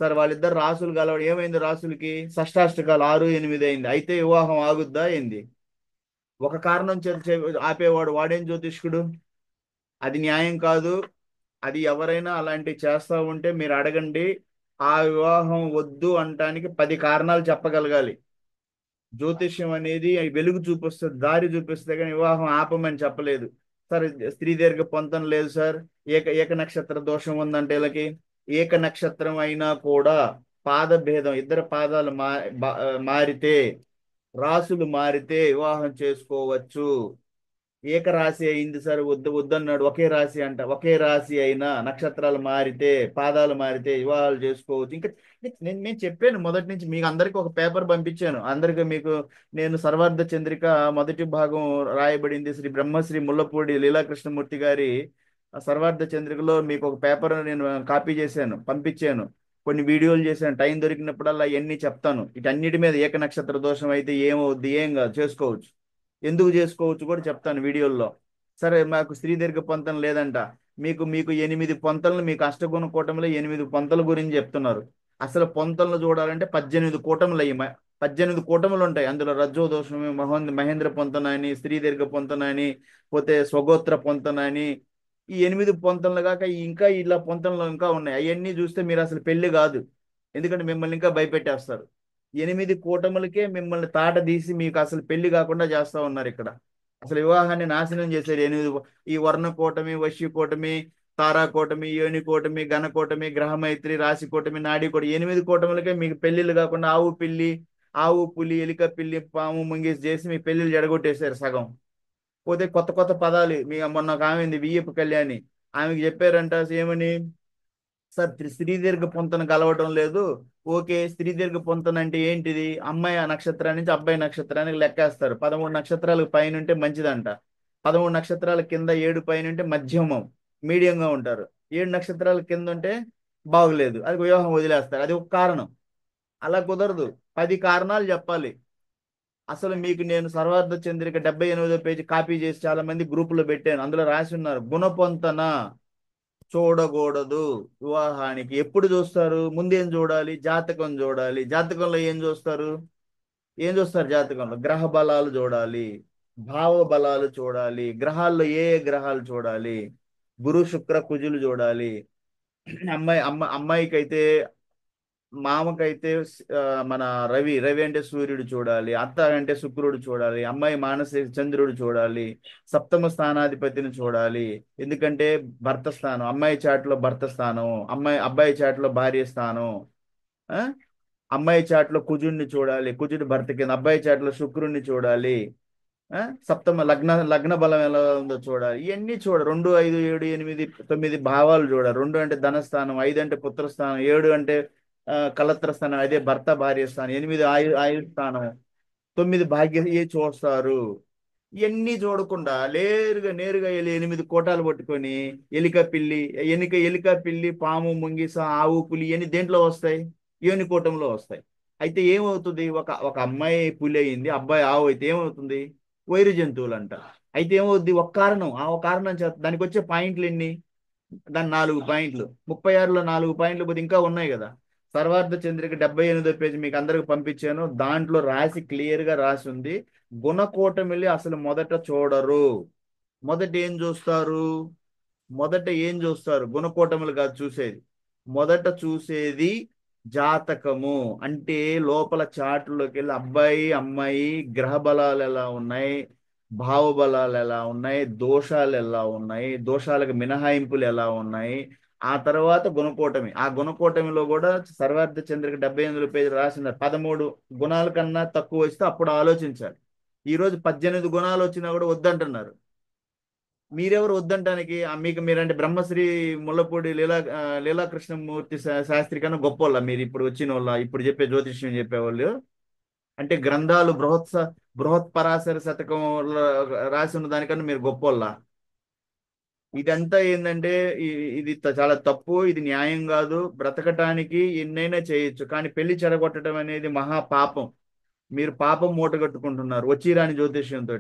సార్, వాళ్ళిద్దరు రాసులు కలవడం ఏమైంది? రాసులకి షష్టాష్టకాలు 6, 8 అయింది. అయితే వివాహం ఆగుద్దా ఏంది? ఒక కారణం చేత ఆపేవాడు వాడేం జ్యోతిష్కుడు? అది న్యాయం కాదు. అది ఎవరైనా అలాంటివి చేస్తా ఉంటే మీరు అడగండి. ఆ వివాహం వద్దు అంటానికి 10 కారణాలు చెప్పగలగాలి. జ్యోతిష్యం అనేది వెలుగు చూపిస్తుంది, దారి చూపిస్తే కానీ వివాహం ఆపమని చెప్పలేదు. సార్, స్త్రీ దీర్ఘ పొంతం లేదు సార్, ఏక నక్షత్ర దోషం ఉందంటే వీళ్ళకి. ఏక నక్షత్రం అయినా కూడా పాద భేదం, ఇద్దరు పాదాలు మారితే, రాసులు మారితే వివాహం చేసుకోవచ్చు. ఏకరాశి అయింది సార్, వద్దన్నాడు. ఒకే రాశి అంట, ఒకే రాశి అయినా నక్షత్రాలు మారితే, పాదాలు మారితే వివాహాలు చేసుకోవచ్చు. ఇంకా నేను చెప్పాను మొదటి నుంచి, మీకు అందరికీ ఒక పేపర్ పంపించాను. అందరికీ మీకు నేను సర్వార్థ చంద్రిక మొదటి భాగం రాయబడింది శ్రీ బ్రహ్మశ్రీ ముల్లపూడి లీలాకృష్ణమూర్తి గారి ఆ సర్వార్థ చంద్రికలో మీకు ఒక పేపర్ నేను కాపీ చేశాను, పంపించాను. కొన్ని వీడియోలు చేశాను. టైం దొరికినప్పుడల్లా ఇవన్నీ చెప్తాను. వీటన్నిటి మీద ఏక నక్షత్ర దోషం అయితే ఏమవుద్ది, ఏం కాదు, చేసుకోవచ్చు. ఎందుకు చేసుకోవచ్చు కూడా చెప్తాను వీడియోల్లో. సరే, మాకు స్త్రీ దీర్ఘ పొంతన లేదంట. మీకు మీకు 8 పొంతలను, మీకు అష్టగుణ కూటమిలో 8 పొంతల గురించి చెప్తున్నారు. అసలు పొంతలను చూడాలంటే 18 కూటములు అయ్యి 18 కూటములు ఉంటాయి. అందులో రజ్జో దోషము, మహేంద్ర పొంతన అని, స్త్రీ దీర్ఘ పొంతన అని, పోతే స్వగోత్ర పొంతన అని, ఈ 8 పొంతనలు కాక ఇంకా ఇలా పొంతనలు ఇంకా ఉన్నాయి. అవన్నీ చూస్తే మీరు అసలు పెళ్లి కాదు. ఎందుకంటే మిమ్మల్ని ఇంకా భయపెట్టేస్తారు. 8 కూటములకే మిమ్మల్ని తాట తీసి మీకు అసలు పెళ్లి కాకుండా చేస్తా ఉన్నారు ఇక్కడ. అసలు వివాహాన్ని నాశనం చేశారు 8. ఈ వర్ణ కూటమి, వశ్య కూటమి, తారా కూటమి, యోని కూటమి, ఘన కూటమి, గ్రహమైత్రి, రాశి కూటమి, నాడి కూటమి, 8 కూటములకే మీకు పెళ్లిళ్ళు కాకుండా ఆవు పిల్లి, ఆవు పులి, ఎలిక పిల్లి, పాము ముంగేసి చేసి మీ పెళ్లిళ్ళు జడగొట్టేశారు సగం. పోతే కొత్త కొత్త పదాలు, మీ మొన్న ఒక ఆమె ఉంది వియ్యపు కళ్యాణి, ఆమెకి చెప్పారంట ఏమని, సార్ స్త్రీ దీర్ఘ పొంతన కలవటం లేదు. ఓకే, స్త్రీ దీర్ఘ పొంతన అంటే ఏంటిది? అమ్మాయి నక్షత్రాన్ని నుంచి అబ్బాయి నక్షత్రానికి లెక్కేస్తారు. 13 నక్షత్రాలకు పైన ఉంటే మంచిదంట. 13 నక్షత్రాల కింద 7 పైన ఉంటే మధ్యమం, మీడియంగా ఉంటారు. 7 నక్షత్రాల కింద ఉంటే బాగులేదు, అది వివాహం వదిలేస్తారు. అది ఒక కారణం. అలా కుదరదు, 10 కారణాలు చెప్పాలి. అసలు మీకు నేను సర్వార్థ చంద్రిక 78వ పేజీ కాపీ చేసి చాలా మంది గ్రూపులో పెట్టాను. అందులో రాసి ఉన్నారు, గుణపొంతన చూడకూడదు వివాహానికి. ఎప్పుడు చూస్తారు? ముందేం చూడాలి? జాతకం చూడాలి. జాతకంలో ఏం చూస్తారు? ఏం చూస్తారు జాతకంలో? గ్రహ బలాలు చూడాలి, భావ బలాలు చూడాలి. గ్రహాల్లో ఏ ఏ గ్రహాలు చూడాలి? గురు శుక్ర కుజులు చూడాలి. అమ్మాయికి అయితే, మామకైతే మన రవి, రవి అంటే సూర్యుడు చూడాలి. అత్త అంటే శుక్రుడు చూడాలి. అమ్మాయి మానసిక చంద్రుడు చూడాలి. సప్తమ స్థానాధిపతిని చూడాలి. ఎందుకంటే భర్త స్థానం, అమ్మాయి చాట్లో భర్త స్థానం, అబ్బాయి చాట్లో భార్య స్థానం. ఆ? అమ్మాయి చాట్లో కుజుడిని చూడాలి, కుజుడు భర్త కింద. అబ్బాయి చాట్లో శుక్రుడిని చూడాలి. సప్తమ లగ్న లగ్న బలం ఎలా ఉందో చూడాలి. ఇవన్నీ 2, 5, 7, 8, 9 భావాలు చూడాలి. 2 అంటే ధనస్థానం, 5 అంటే పుత్రస్థానం, 7 అంటే కలత్ర స్థానం, అదే భర్త భార్య స్థానం, 8 ఆయు స్థానం, 9 భాగ్య ఏ చూస్తారు. ఇవన్నీ చూడకుండా నేరుగా వెళ్ళి 8 కోటాలు పట్టుకొని ఎలిక పిల్లి, ఎలిక పిల్లి, పాము ముంగిస, ఆవు పులి ఇవన్నీ దేంట్లో వస్తాయి? యోని కూటంలో వస్తాయి. అయితే ఏమవుతుంది? ఒక ఒక అమ్మాయి పులి అయింది, అబ్బాయి ఆవు అయితే ఏమవుతుంది? వైరు జంతువులు అంట. అయితే ఏమవుద్ది? ఒక కారణం, ఆ ఒక కారణం చేత దానికి వచ్చే పాయింట్లు ఎన్ని? దాని 4 పాయింట్లు. 36లో 4 పాయింట్లు పోతే ఇంకా ఉన్నాయి కదా. సర్వార్థ చంద్రిక 78వ పేజీ మీకు అందరికి పంపించాను. దాంట్లో రాసి క్లియర్ గా రాసి ఉంది, గుణకూటమిలి అసలు మొదట చూడరు. మొదట ఏం చూస్తారు? గుణకూటములు కాదు చూసేది. మొదట చూసేది జాతకము. అంటే లోపల చాటులోకి వెళ్ళి అబ్బాయి అమ్మాయి గ్రహ బలాలు ఎలా ఉన్నాయి, భావబలాలు ఎలా ఉన్నాయి, దోషాలు ఎలా ఉన్నాయి, దోషాలకు మినహాయింపులు ఎలా ఉన్నాయి. ఆ తర్వాత గుణకూటమి. ఆ గుణకూటమిలో కూడా సర్వార్థ చంద్రిక 78 పేజీలు రాసిన 13 గుణాల కన్నా తక్కువ వస్తే అప్పుడు ఆలోచించాలి. ఈ రోజు 18 గుణాలు వచ్చినా కూడా వద్దంటున్నారు. మీరెవరు వద్దంటానికి? మీకు మీరంటే బ్రహ్మశ్రీ ముల్లపూడి లీలాకృష్ణమూర్తి శాస్త్రి కన్నా గొప్పోళ్ళ మీరు ఇప్పుడు వచ్చిన వాళ్ళ, ఇప్పుడు చెప్పే జ్యోతిష్యం చెప్పేవాళ్ళు? అంటే గ్రంథాలు బృహత్ పరాశర శతకం రాసి ఉన్న దానికన్నా మీరు గొప్పోళ్ళ? ఇదంతా ఏంటంటే ఇది చాలా తప్పు. ఇది న్యాయం కాదు. బ్రతకటానికి ఎన్నైనా చేయొచ్చు, కానీ పెళ్లి చెడగొట్టడం అనేది మహా పాపం. మీరు పాపం మూటగట్టుకుంటున్నారు వచ్చిరాని జ్యోతిష్యంతో.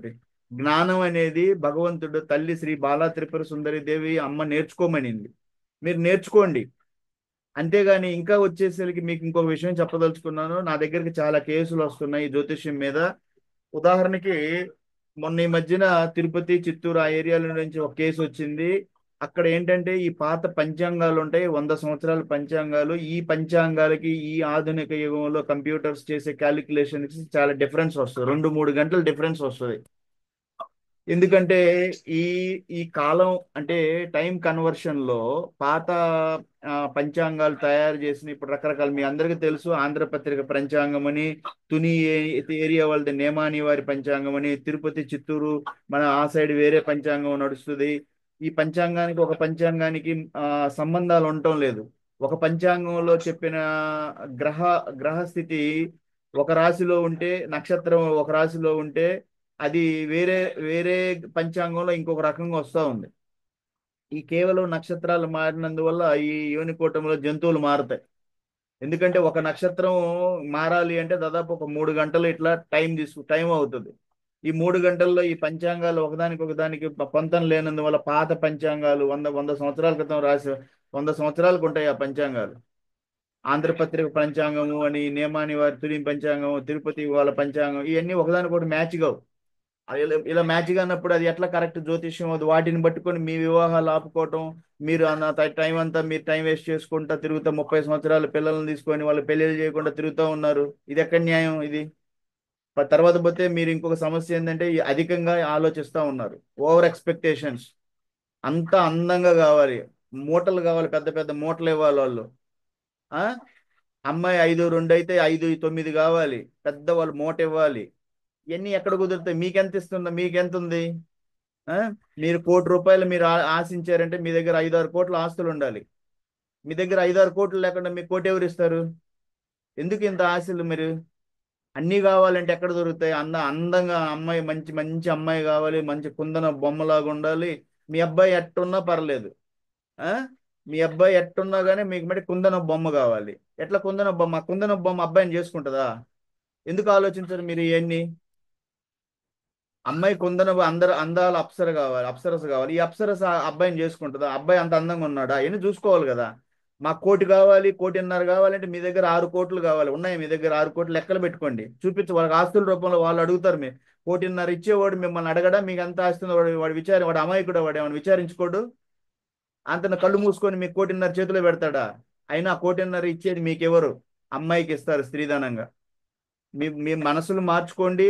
జ్ఞానం అనేది భగవంతుడు, తల్లి శ్రీ బాలా త్రిపుర సుందరి దేవి అమ్మ నేర్చుకోమనింది. మీరు నేర్చుకోండి. అంతేగాని ఇంకా వచ్చేసరికి మీకు ఇంకొక విషయం చెప్పదలుచుకున్నాను. నా దగ్గరికి చాలా కేసులు వస్తున్నాయి ఈ జ్యోతిష్యం మీద. ఉదాహరణకి మొన్న ఈ మధ్యన తిరుపతి, చిత్తూరు ఆ ఏరియాల నుంచి ఒక కేసు వచ్చింది. అక్కడ ఏంటంటే ఈ పాత పంచాంగాలు ఉంటాయి, 100 సంవత్సరాల పంచాంగాలు. ఈ పంచాంగాలకి ఈ ఆధునిక యుగంలో కంప్యూటర్స్ చేసే క్యాలిక్యులేషన్స్ చాలా డిఫరెన్స్ వస్తుంది. 2-3 గంటల డిఫరెన్స్ వస్తుంది. ఎందుకంటే ఈ ఈ కాలం అంటే టైం కన్వర్షన్ లో పాత పంచాంగాలు తయారు చేసిన ఇప్పుడు రకరకాల మీ అందరికీ తెలుసు ఆంధ్రపత్రిక పంచాంగం అని, తుని ఏరియా వాళ్ళది నేమాని వారి పంచాంగం అని, తిరుపతి చిత్తూరు మన ఆ సైడ్ వేరే పంచాంగం నడుస్తుంది. ఈ పంచాంగానికి ఒక పంచాంగానికి సంబంధాలు ఉండటం లేదు. ఒక పంచాంగంలో చెప్పిన గ్రహ గ్రహస్థితి ఒక రాశిలో ఉంటే, నక్షత్రం ఒక రాశిలో ఉంటే అది వేరే వేరే పంచాంగంలో ఇంకొక రకంగా వస్తూ ఉంది. ఈ కేవలం నక్షత్రాలు మారినందువల్ల ఈ యోనికూటంలో జంతువులు మారుతాయి. ఎందుకంటే ఒక నక్షత్రం మారాలి అంటే దాదాపు ఒక 3 గంటలు ఇట్లా టైం అవుతుంది. ఈ 3 గంటల్లో ఈ పంచాంగాలు ఒకదానికి ఒకదానికి పొంతన లేనందువల్ల పాత పంచాంగాలు వంద సంవత్సరాల క్రితం రాసి 100 సంవత్సరాలకు ఉంటాయి ఆ పంచాంగాలు. ఆంధ్రపత్రిక పంచాంగము అని, నేమాని వారి తుని పంచాంగం, తిరుపతి వాళ్ళ పంచాంగం, ఇవన్నీ ఒకదానికొకటి మ్యాచ్ కావు. ఇలా మ్యాచ్ కానప్పుడు అది ఎట్లా కరెక్ట్ జ్యోతిష్యం అది వాటిని పట్టుకొని మీ వివాహాలు ఆపుకోవటం, మీరు అన్న టైం అంతా మీరు టైం వేస్ట్ చేసుకుంటా తిరుగుతా 30 సంవత్సరాల పిల్లల్ని తీసుకొని వాళ్ళు పెళ్లిళ్ళు చేయకుండా తిరుగుతూ ఉన్నారు. ఇది ఎక్కడ న్యాయం ఇది? తర్వాత పోతే మీరు ఇంకొక సమస్య ఏంటంటే ఈ అధికంగా ఆలోచిస్తూ ఉన్నారు. Over expectations. అంతా అందంగా కావాలి, మూటలు కావాలి, పెద్ద పెద్ద మూటలు ఇవ్వాలి వాళ్ళు. ఆ అమ్మాయి 5-2 అయితే 5-9 కావాలి, పెద్ద వాళ్ళు మూట ఇవ్వాలి. ఇవన్నీ ఎక్కడ కుదురుతాయి? మీకెంత ఇస్తుందా? మీకెంత ఉంది? ఆ మీరు ₹1,00,00,000 మీరు ఆశించారంటే మీ దగ్గర 5-6 కోట్ల ఆస్తులు ఉండాలి. మీ దగ్గర 5-6 కోట్లు లేకుండా మీకు కోటి ఎవరు ఇస్తారు? ఎందుకు ఇంత ఆశలు? మీరు అన్నీ కావాలంటే ఎక్కడ దొరుకుతాయి? అందంగా అమ్మాయి, మంచి మంచి అమ్మాయి కావాలి, మంచి కుందన బొమ్మలాగా ఉండాలి. మీ అబ్బాయి ఎట్టున్నా పర్లేదు. ఆ మీ అబ్బాయి ఎట్టున్నా కానీ మీకు మట్టి కుందన బొమ్మ కావాలి. ఎట్లా కుందన బొమ్మ? కుందన బొమ్మ అబ్బాయిని చేసుకుంటుందా? ఎందుకు ఆలోచించరు మీరు ఇవన్నీ? అమ్మాయి కుందన అందరు అందాల అప్సరస కావాలి. ఈ అప్సరస అబ్బాయిని చేసుకుంటుందా? అబ్బాయి అంత అందంగా ఉన్నాడా? ఇవన్నీ చూసుకోవాలి కదా. మాకు 1,00,00,000 కావాలి, 1,50,00,000 కావాలంటే మీ దగ్గర 6 కోట్లు కావాలి. ఉన్నాయి మీ దగ్గర 6 కోట్లు, లెక్కలు పెట్టుకోండి, చూపించు వాళ్ళకి. ఆస్తుల రూపంలో వాళ్ళు అడుగుతారు. మీరు 1,50,00,000 ఇచ్చేవాడు మిమ్మల్ని అడగడా మీకు ఎంత ఆస్తుందో? వాడు అమాయకుడు, వాడు ఏమైనా విచారించుకోడు? అంతన కళ్ళు మూసుకొని మీకు 1,50,00,000 చేతిలో పెడతాడా? అయినా 1,50,00,000 ఇచ్చేది మీకెవరు? అమ్మాయికి ఇస్తారు స్త్రీధనంగా. మీ మనసులు మార్చుకోండి.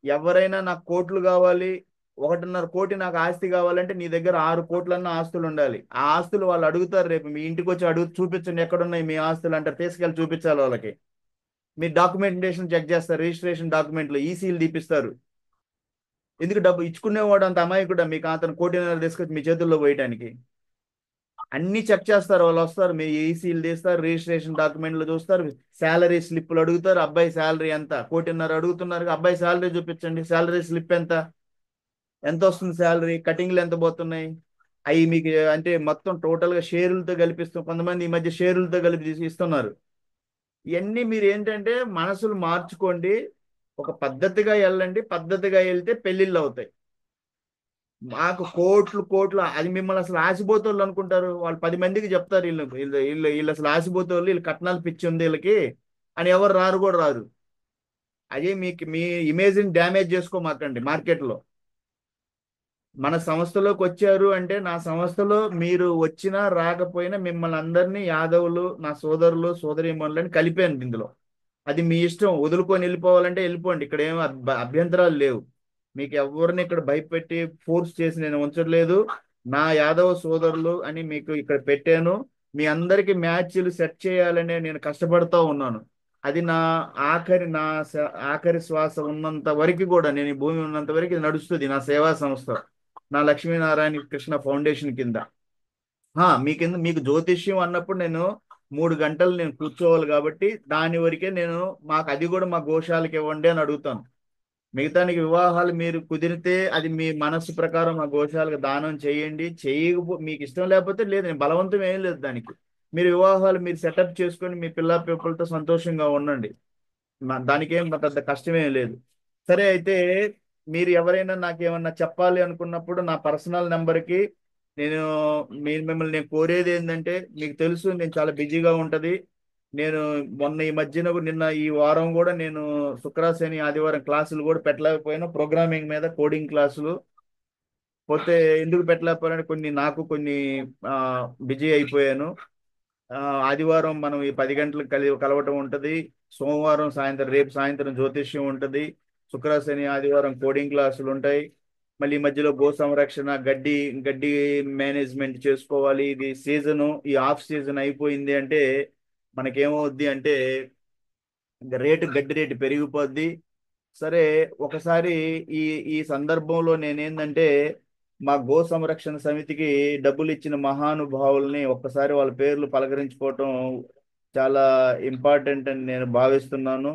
ఎవరైనా నాకు కోట్లు కావాలి, 1,50,00,000 నాకు ఆస్తి కావాలంటే నీ దగ్గర 6 కోట్లన్న ఆస్తులు ఉండాలి. ఆ ఆస్తులు వాళ్ళు అడుగుతారు. రేపు మీ ఇంటికి వచ్చి చూపించండి ఎక్కడున్నాయి మీ ఆస్తులు అంటారు. తీసుకెళ్ళి చూపించాలి వాళ్ళకి. మీ డాక్యుమెంటేషన్ చెక్ చేస్తారు, రిజిస్ట్రేషన్ డాక్యుమెంట్లు, ఈసీలు తీపిస్తారు. ఎందుకు? డబ్బు ఇచ్చుకునేవాడు అంత అమాయకుడా మీకు అతను 1,50,00,000 తీసుకొచ్చి మీ చేతుల్లో పోయటానికి? అన్ని చెక్ చేస్తారు. వాళ్ళు వస్తారు, మీ ఈసీలు తీస్తారు, రిజిస్ట్రేషన్ డాక్యుమెంట్లు చూస్తారు, శాలరీ స్లిప్లు అడుగుతారు. అబ్బాయి శాలరీ ఎంత? 1,50,00,000 అడుగుతున్నారు. అబ్బాయి శాలరీ చూపించండి, శాలరీ స్లిప్ ఎంత, ఎంత వస్తుంది శాలరీ, కటింగ్లు ఎంత పోతున్నాయి, అవి మీకు అంటే మొత్తం టోటల్ గా షేర్లతో కలిపిస్తాం. కొంతమంది ఈ మధ్య షేర్లతో కలిపి ఇస్తున్నారు. ఇవన్నీ మీరు ఏంటంటే మనసులు మార్చుకోండి. ఒక పద్ధతిగా వెళ్ళండి. పద్ధతిగా వెళ్తే పెళ్లిళ్ళు అవుతాయి. మాకు కోట్లు కోట్లు అది మిమ్మల్ని అసలు ఆశపోతోళ్ళు అనుకుంటారు. వాళ్ళు 10 మందికి చెప్తారు వీళ్ళు వీళ్ళు వీళ్ళు వీళ్ళు అసలు ఆశపోతోళ్ళు, వీళ్ళు కట్నాలు పిచ్చి ఉంది వీళ్ళకి అని. ఎవరు రారు కూడా రారు. అదే మీకు మీ ఇమేజ్ని డ్యామేజ్ చేసుకోమాకండి మార్కెట్లో. మన సంస్థలోకి వచ్చారు అంటే నా సంస్థలో మీరు వచ్చినా రాకపోయినా మిమ్మల్ని అందరినీ యాదవులు, నా సోదరులు సోదరీమణులని కలిపాను ఇందులో. అది మీ ఇష్టం. వదులుకొని వెళ్ళిపోవాలంటే వెళ్ళిపోండి. ఇక్కడ ఏం అభ్యంతరాలు లేవు. మీకు ఎవరిని ఇక్కడ భయపెట్టి ఫోర్స్ చేసి నేను ఉంచట్లేదు. నా యాదవ సోదరులు అని మీకు ఇక్కడ పెట్టాను. మీ అందరికి మ్యాచ్లు సెట్ చేయాలనే నేను కష్టపడతా ఉన్నాను. అది నా ఆఖరి శ్వాస ఉన్నంత వరకు కూడా, నేను ఈ భూమి ఉన్నంత వరకు ఇది నడుస్తుంది. నా సేవా సంస్థ, నా లక్ష్మీనారాయణ కృష్ణ ఫౌండేషన్ కింద. మీకు జ్యోతిష్యం అన్నప్పుడు నేను 3 గంటలు నేను కూర్చోవాలి కాబట్టి దాని వరకే నేను, మాకు అది కూడా మా గోశాలకి ఇవ్వండి అని అడుగుతాను. మిగతానికి వివాహాలు మీరు కుదిరితే అది మీ మనస్సు ప్రకారం మా గోశాలకు దానం చేయండి. మీకు ఇష్టం లేకపోతే లేదు, నేను బలవంతం ఏం లేదు దానికి. మీరు వివాహాలు మీరు సెటప్ చేసుకొని మీ పిల్లలతో సంతోషంగా ఉండండి. దానికి ఏం పెద్ద కష్టమేం లేదు. సరే, అయితే మీరు ఎవరైనా నాకు ఏమన్నా చెప్పాలి అనుకున్నప్పుడు నా పర్సనల్ నెంబర్కి నేను మిమ్మల్ని నేను కోరేది ఏంటంటే, మీకు తెలుసు నేను చాలా బిజీగా ఉంటది. నేను ఈ మధ్యన నిన్న ఈ వారం కూడా నేను శుక్ర శని ఆదివారం క్లాసులు కూడా పెట్టలేకపోయినా, ప్రోగ్రామింగ్ మీద కోడింగ్ క్లాసులు. పోతే ఎందుకు పెట్టలేకపోయాను, నాకు కొన్ని బిజీ అయిపోయాను. ఆ, ఆదివారం మనం ఈ 10 గంటలకు కలవటం ఉంటుంది. సోమవారం సాయంత్రం, రేపు సాయంత్రం జ్యోతిష్యం ఉంటుంది. శుక్ర శని ఆదివారం కోడింగ్ క్లాసులు ఉంటాయి. మళ్ళీ ఈ మధ్యలో గో సంరక్షణ, గడ్డి గడ్డి మేనేజ్మెంట్ చేసుకోవాలి. ఇది సీజను, ఈ ఆఫ్ సీజన్ అయిపోయింది అంటే మనకేమవుద్ది అంటే ఇంకా గడ్డి రేటు పెరిగిపోద్ది. సరే, ఒకసారి ఈ ఈ సందర్భంలో నేనేందంటే మా గో సంరక్షణ సమితికి డబ్బులు ఇచ్చిన మహానుభావుల్ని ఒక్కసారి వాళ్ళ పేర్లు పలకరించుకోవటం చాలా ఇంపార్టెంట్ అని నేను భావిస్తున్నాను.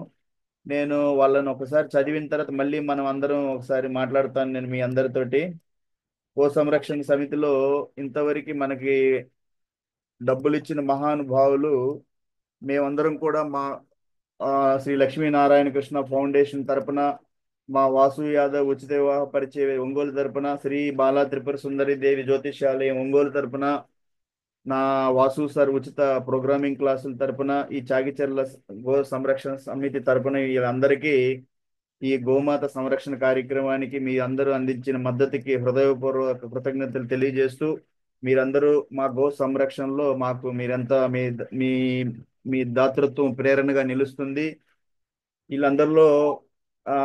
నేను వాళ్ళని ఒకసారి చదివిన తర్వాత మళ్ళీ మనం అందరం ఒకసారి మాట్లాడతాను నేను మీ అందరితోటి. గో సంరక్షణ సమితిలో ఇంతవరకు మనకి డబ్బులు ఇచ్చిన మహానుభావులు మేమందరం కూడా మా శ్రీ లక్ష్మీనారాయణ కృష్ణ ఫౌండేషన్ తరపున, మా వాసు యాదవ్ ఉచిత వివాహ పరిచయ ఒంగోలు తరపున, శ్రీ బాలా త్రిపుర సుందరి దేవి జ్యోతిష్యాలయం ఒంగోలు తరపున, నా వాసు సార్ ఉచిత ప్రోగ్రామింగ్ క్లాసుల తరపున, ఈ చాగిచెర్ల గో సంరక్షణ సమితి తరపున వీళ్ళందరికీ ఈ గోమాత సంరక్షణ కార్యక్రమానికి మీ అందరూ అందించిన మద్దతుకి హృదయపూర్వక కృతజ్ఞతలు తెలియజేస్తూ, మీరందరూ మా గో సంరక్షణలో మాకు మీరంతా మీ మీ దాతృత్వం ప్రేరణగా నిలుస్తుంది. వీళ్ళందరిలో ఆ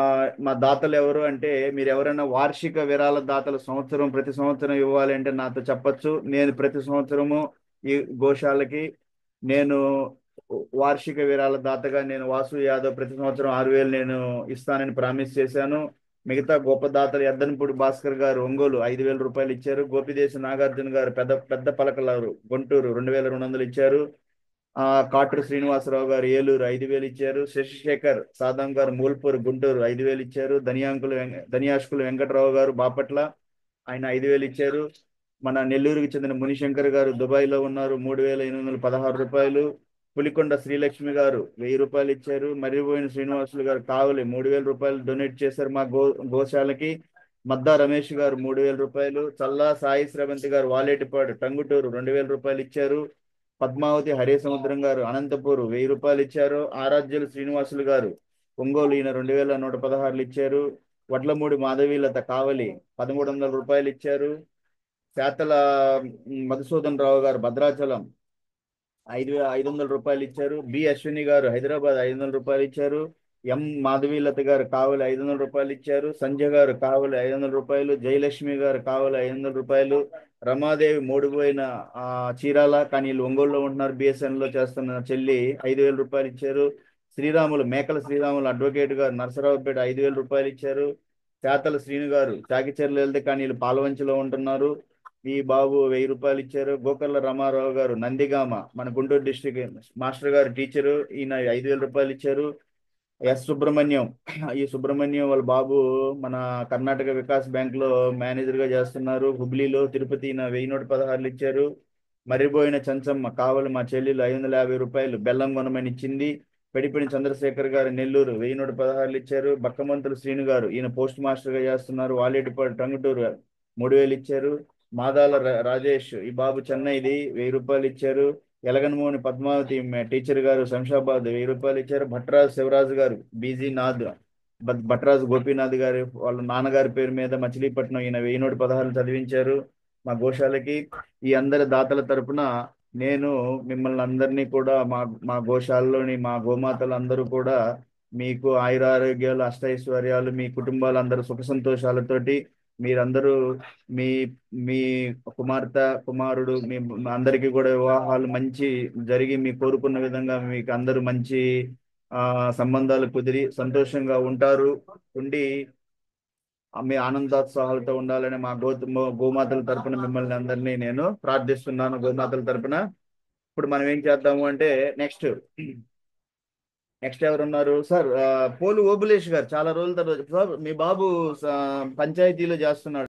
మా దాతలు ఎవరు అంటే, మీరు ఎవరైనా వార్షిక విరాళ దాతలు ప్రతి సంవత్సరం ఇవ్వాలి అంటే నాతో చెప్పచ్చు. నేను ప్రతి సంవత్సరము ఈ గోశాలకి నేను వార్షిక విరాళ దాతగా నేను వాసు యాదవ్ ప్రతి సంవత్సరం 6,000 నేను ఇస్తానని ప్రామిస్ చేశాను. మిగతా గొప్ప దాతలు ఎద్దనపూడి భాస్కర్ గారు ఒంగోలు 5,000 రూపాయలు ఇచ్చారు. గోపిదేశ నాగార్జున గారు పెద్ద పలకలారు గుంటూరు 2,200 ఇచ్చారు. కాట్రు శ్రీనివాసరావు గారు ఏలూరు 5,000 ఇచ్చారు. శశిశేఖర్ సాదం గారు మూల్పూర్ గుంటూరు 5,000 ఇచ్చారు. ధనియాష్కులు వెంకటరావు గారు బాపట్ల, ఆయన 5,000 ఇచ్చారు. మన నెల్లూరుకి చెందిన మునిశంకర్ గారు దుబాయ్ లో ఉన్నారు, 3,816 రూపాయలు. పులికొండ శ్రీలక్ష్మి గారు 1,000 రూపాయలు ఇచ్చారు. మర్రిపోయిన శ్రీనివాసులు గారు కావలి 3,000 రూపాయలు డొనేట్ చేశారు మా గోశాలకి. మద్దా రమేష్ గారు 3,000 రూపాయలు. చల్లా సాయి శ్రవంతి గారు వాలేటిపాడు టంగుటూరు 2,000 రూపాయలు ఇచ్చారు. పద్మావతి హరే సముద్రం గారు అనంతపూర్ 1,000 రూపాయలు ఇచ్చారు. ఆరాధ్యులు శ్రీనివాసులు గారు ఒంగోలు ఈయన 2,116 ఇచ్చారు. వడ్లమూడి మాధవీలత కావలి 1,300 రూపాయలు ఇచ్చారు. శాతల మధుసూదన్ రావు గారు భద్రాచలం 500 రూపాయలు ఇచ్చారు. బి అశ్విని గారు హైదరాబాద్ 500 రూపాయలు ఇచ్చారు. ఎం మాధవీలత గారు కావలి 500 రూపాయలు ఇచ్చారు. సంజయ్ గారు కావలి 500 రూపాయలు. జయలక్ష్మి గారు కావలి 500 రూపాయలు. రమాదేవి మోడిపోయిన చీరాల, కానీ వీళ్ళు ఒంగోలులో ఉంటున్నారు, బిఎస్ఎన్ లో చేస్తున్న చెల్లి 5,000 రూపాయలు ఇచ్చారు. మేకల శ్రీరాములు అడ్వకేట్ గారు నరసరావుపేట 5,000 రూపాయలు ఇచ్చారు. శాతల శ్రీను గారు చాకిచెర్ల వెళ్తే కానీ వీళ్ళు పాలవంచిలో ఉంటున్నారు, ఈ బాబు 1,000 రూపాయలు ఇచ్చారు. గోకర్ల రామారావు గారు నందిగామ మన గుంటూరు డిస్టిక్ మాస్టర్ గారు టీచరు, ఈయన 5,000 రూపాయలు ఇచ్చారు. సుబ్రహ్మణ్యం, ఈ సుబ్రహ్మణ్యం వాళ్ళ బాబు మన కర్ణాటక వికాస్ బ్యాంక్ లో మేనేజర్ గా చేస్తున్నారు, హుబ్లీలో. తిరుపతి 1,116 ఇచ్చారు. మర్రిపోయిన చంచమ్మ కావలి మా చెల్లెలు 550 రూపాయలు బెల్లం కొనమని ఇచ్చింది. పెడిపిని చంద్రశేఖర్ గారు నెల్లూరు 1,116 ఇచ్చారు. బక్కమంతులు శ్రీను గారు, ఈయన పోస్ట్ మాస్టర్ గా చేస్తున్నారు, వాలేటిపాడు టంగుటూరు 3,000 ఇచ్చారు. మాదాల రాజేష్, ఈ బాబు చెన్నైది 1,000 రూపాయలు ఇచ్చారు. ఎలగనమోని పద్మావతి టీచర్ గారు శంషాబాద్ 1,000 రూపాయలు ఇచ్చారు. భట్రాజు శివరాజు గారు బీజీ నాథ్, భట్రాజు గోపీనాథ్ గారు వాళ్ళ నాన్నగారి పేరు మీద మచిలీపట్నం, ఈయన 1,116 చదివించారు మా గోశాలకి. ఈ అందరి దాతల తరపున నేను మిమ్మల్ని అందరినీ కూడా మా గోశాలలోని మా గోమాతలు అందరూ కూడా మీకు ఆయురారోగ్యాలు అష్టైశ్వర్యాలు, మీ కుటుంబాలందరూ సుఖ సంతోషాలతోటి మీరందరూ మీ మీ కుమార్తె కుమారుడు మీ అందరికీ కూడా వివాహాలు మంచి జరిగి మీ కోరుకున్న విధంగా మీకు అందరూ మంచి సంబంధాలు కుదిరి సంతోషంగా ఉండి మీ ఆనందోత్సాహాలతో ఉండాలని మా గోమాతల తరపున మిమ్మల్ని అందరినీ నేను ప్రార్థిస్తున్నాను. గోమాతల తరపున ఇప్పుడు మనం ఏం చేద్దాము అంటే నెక్స్ట్ ఎవరున్నారు సార్? పోలు ఓబులేష్ గారు చాలా రోజుల తర్వాత. సార్ మీ బాబు పంచాయతీలో చేస్తున్నాడు.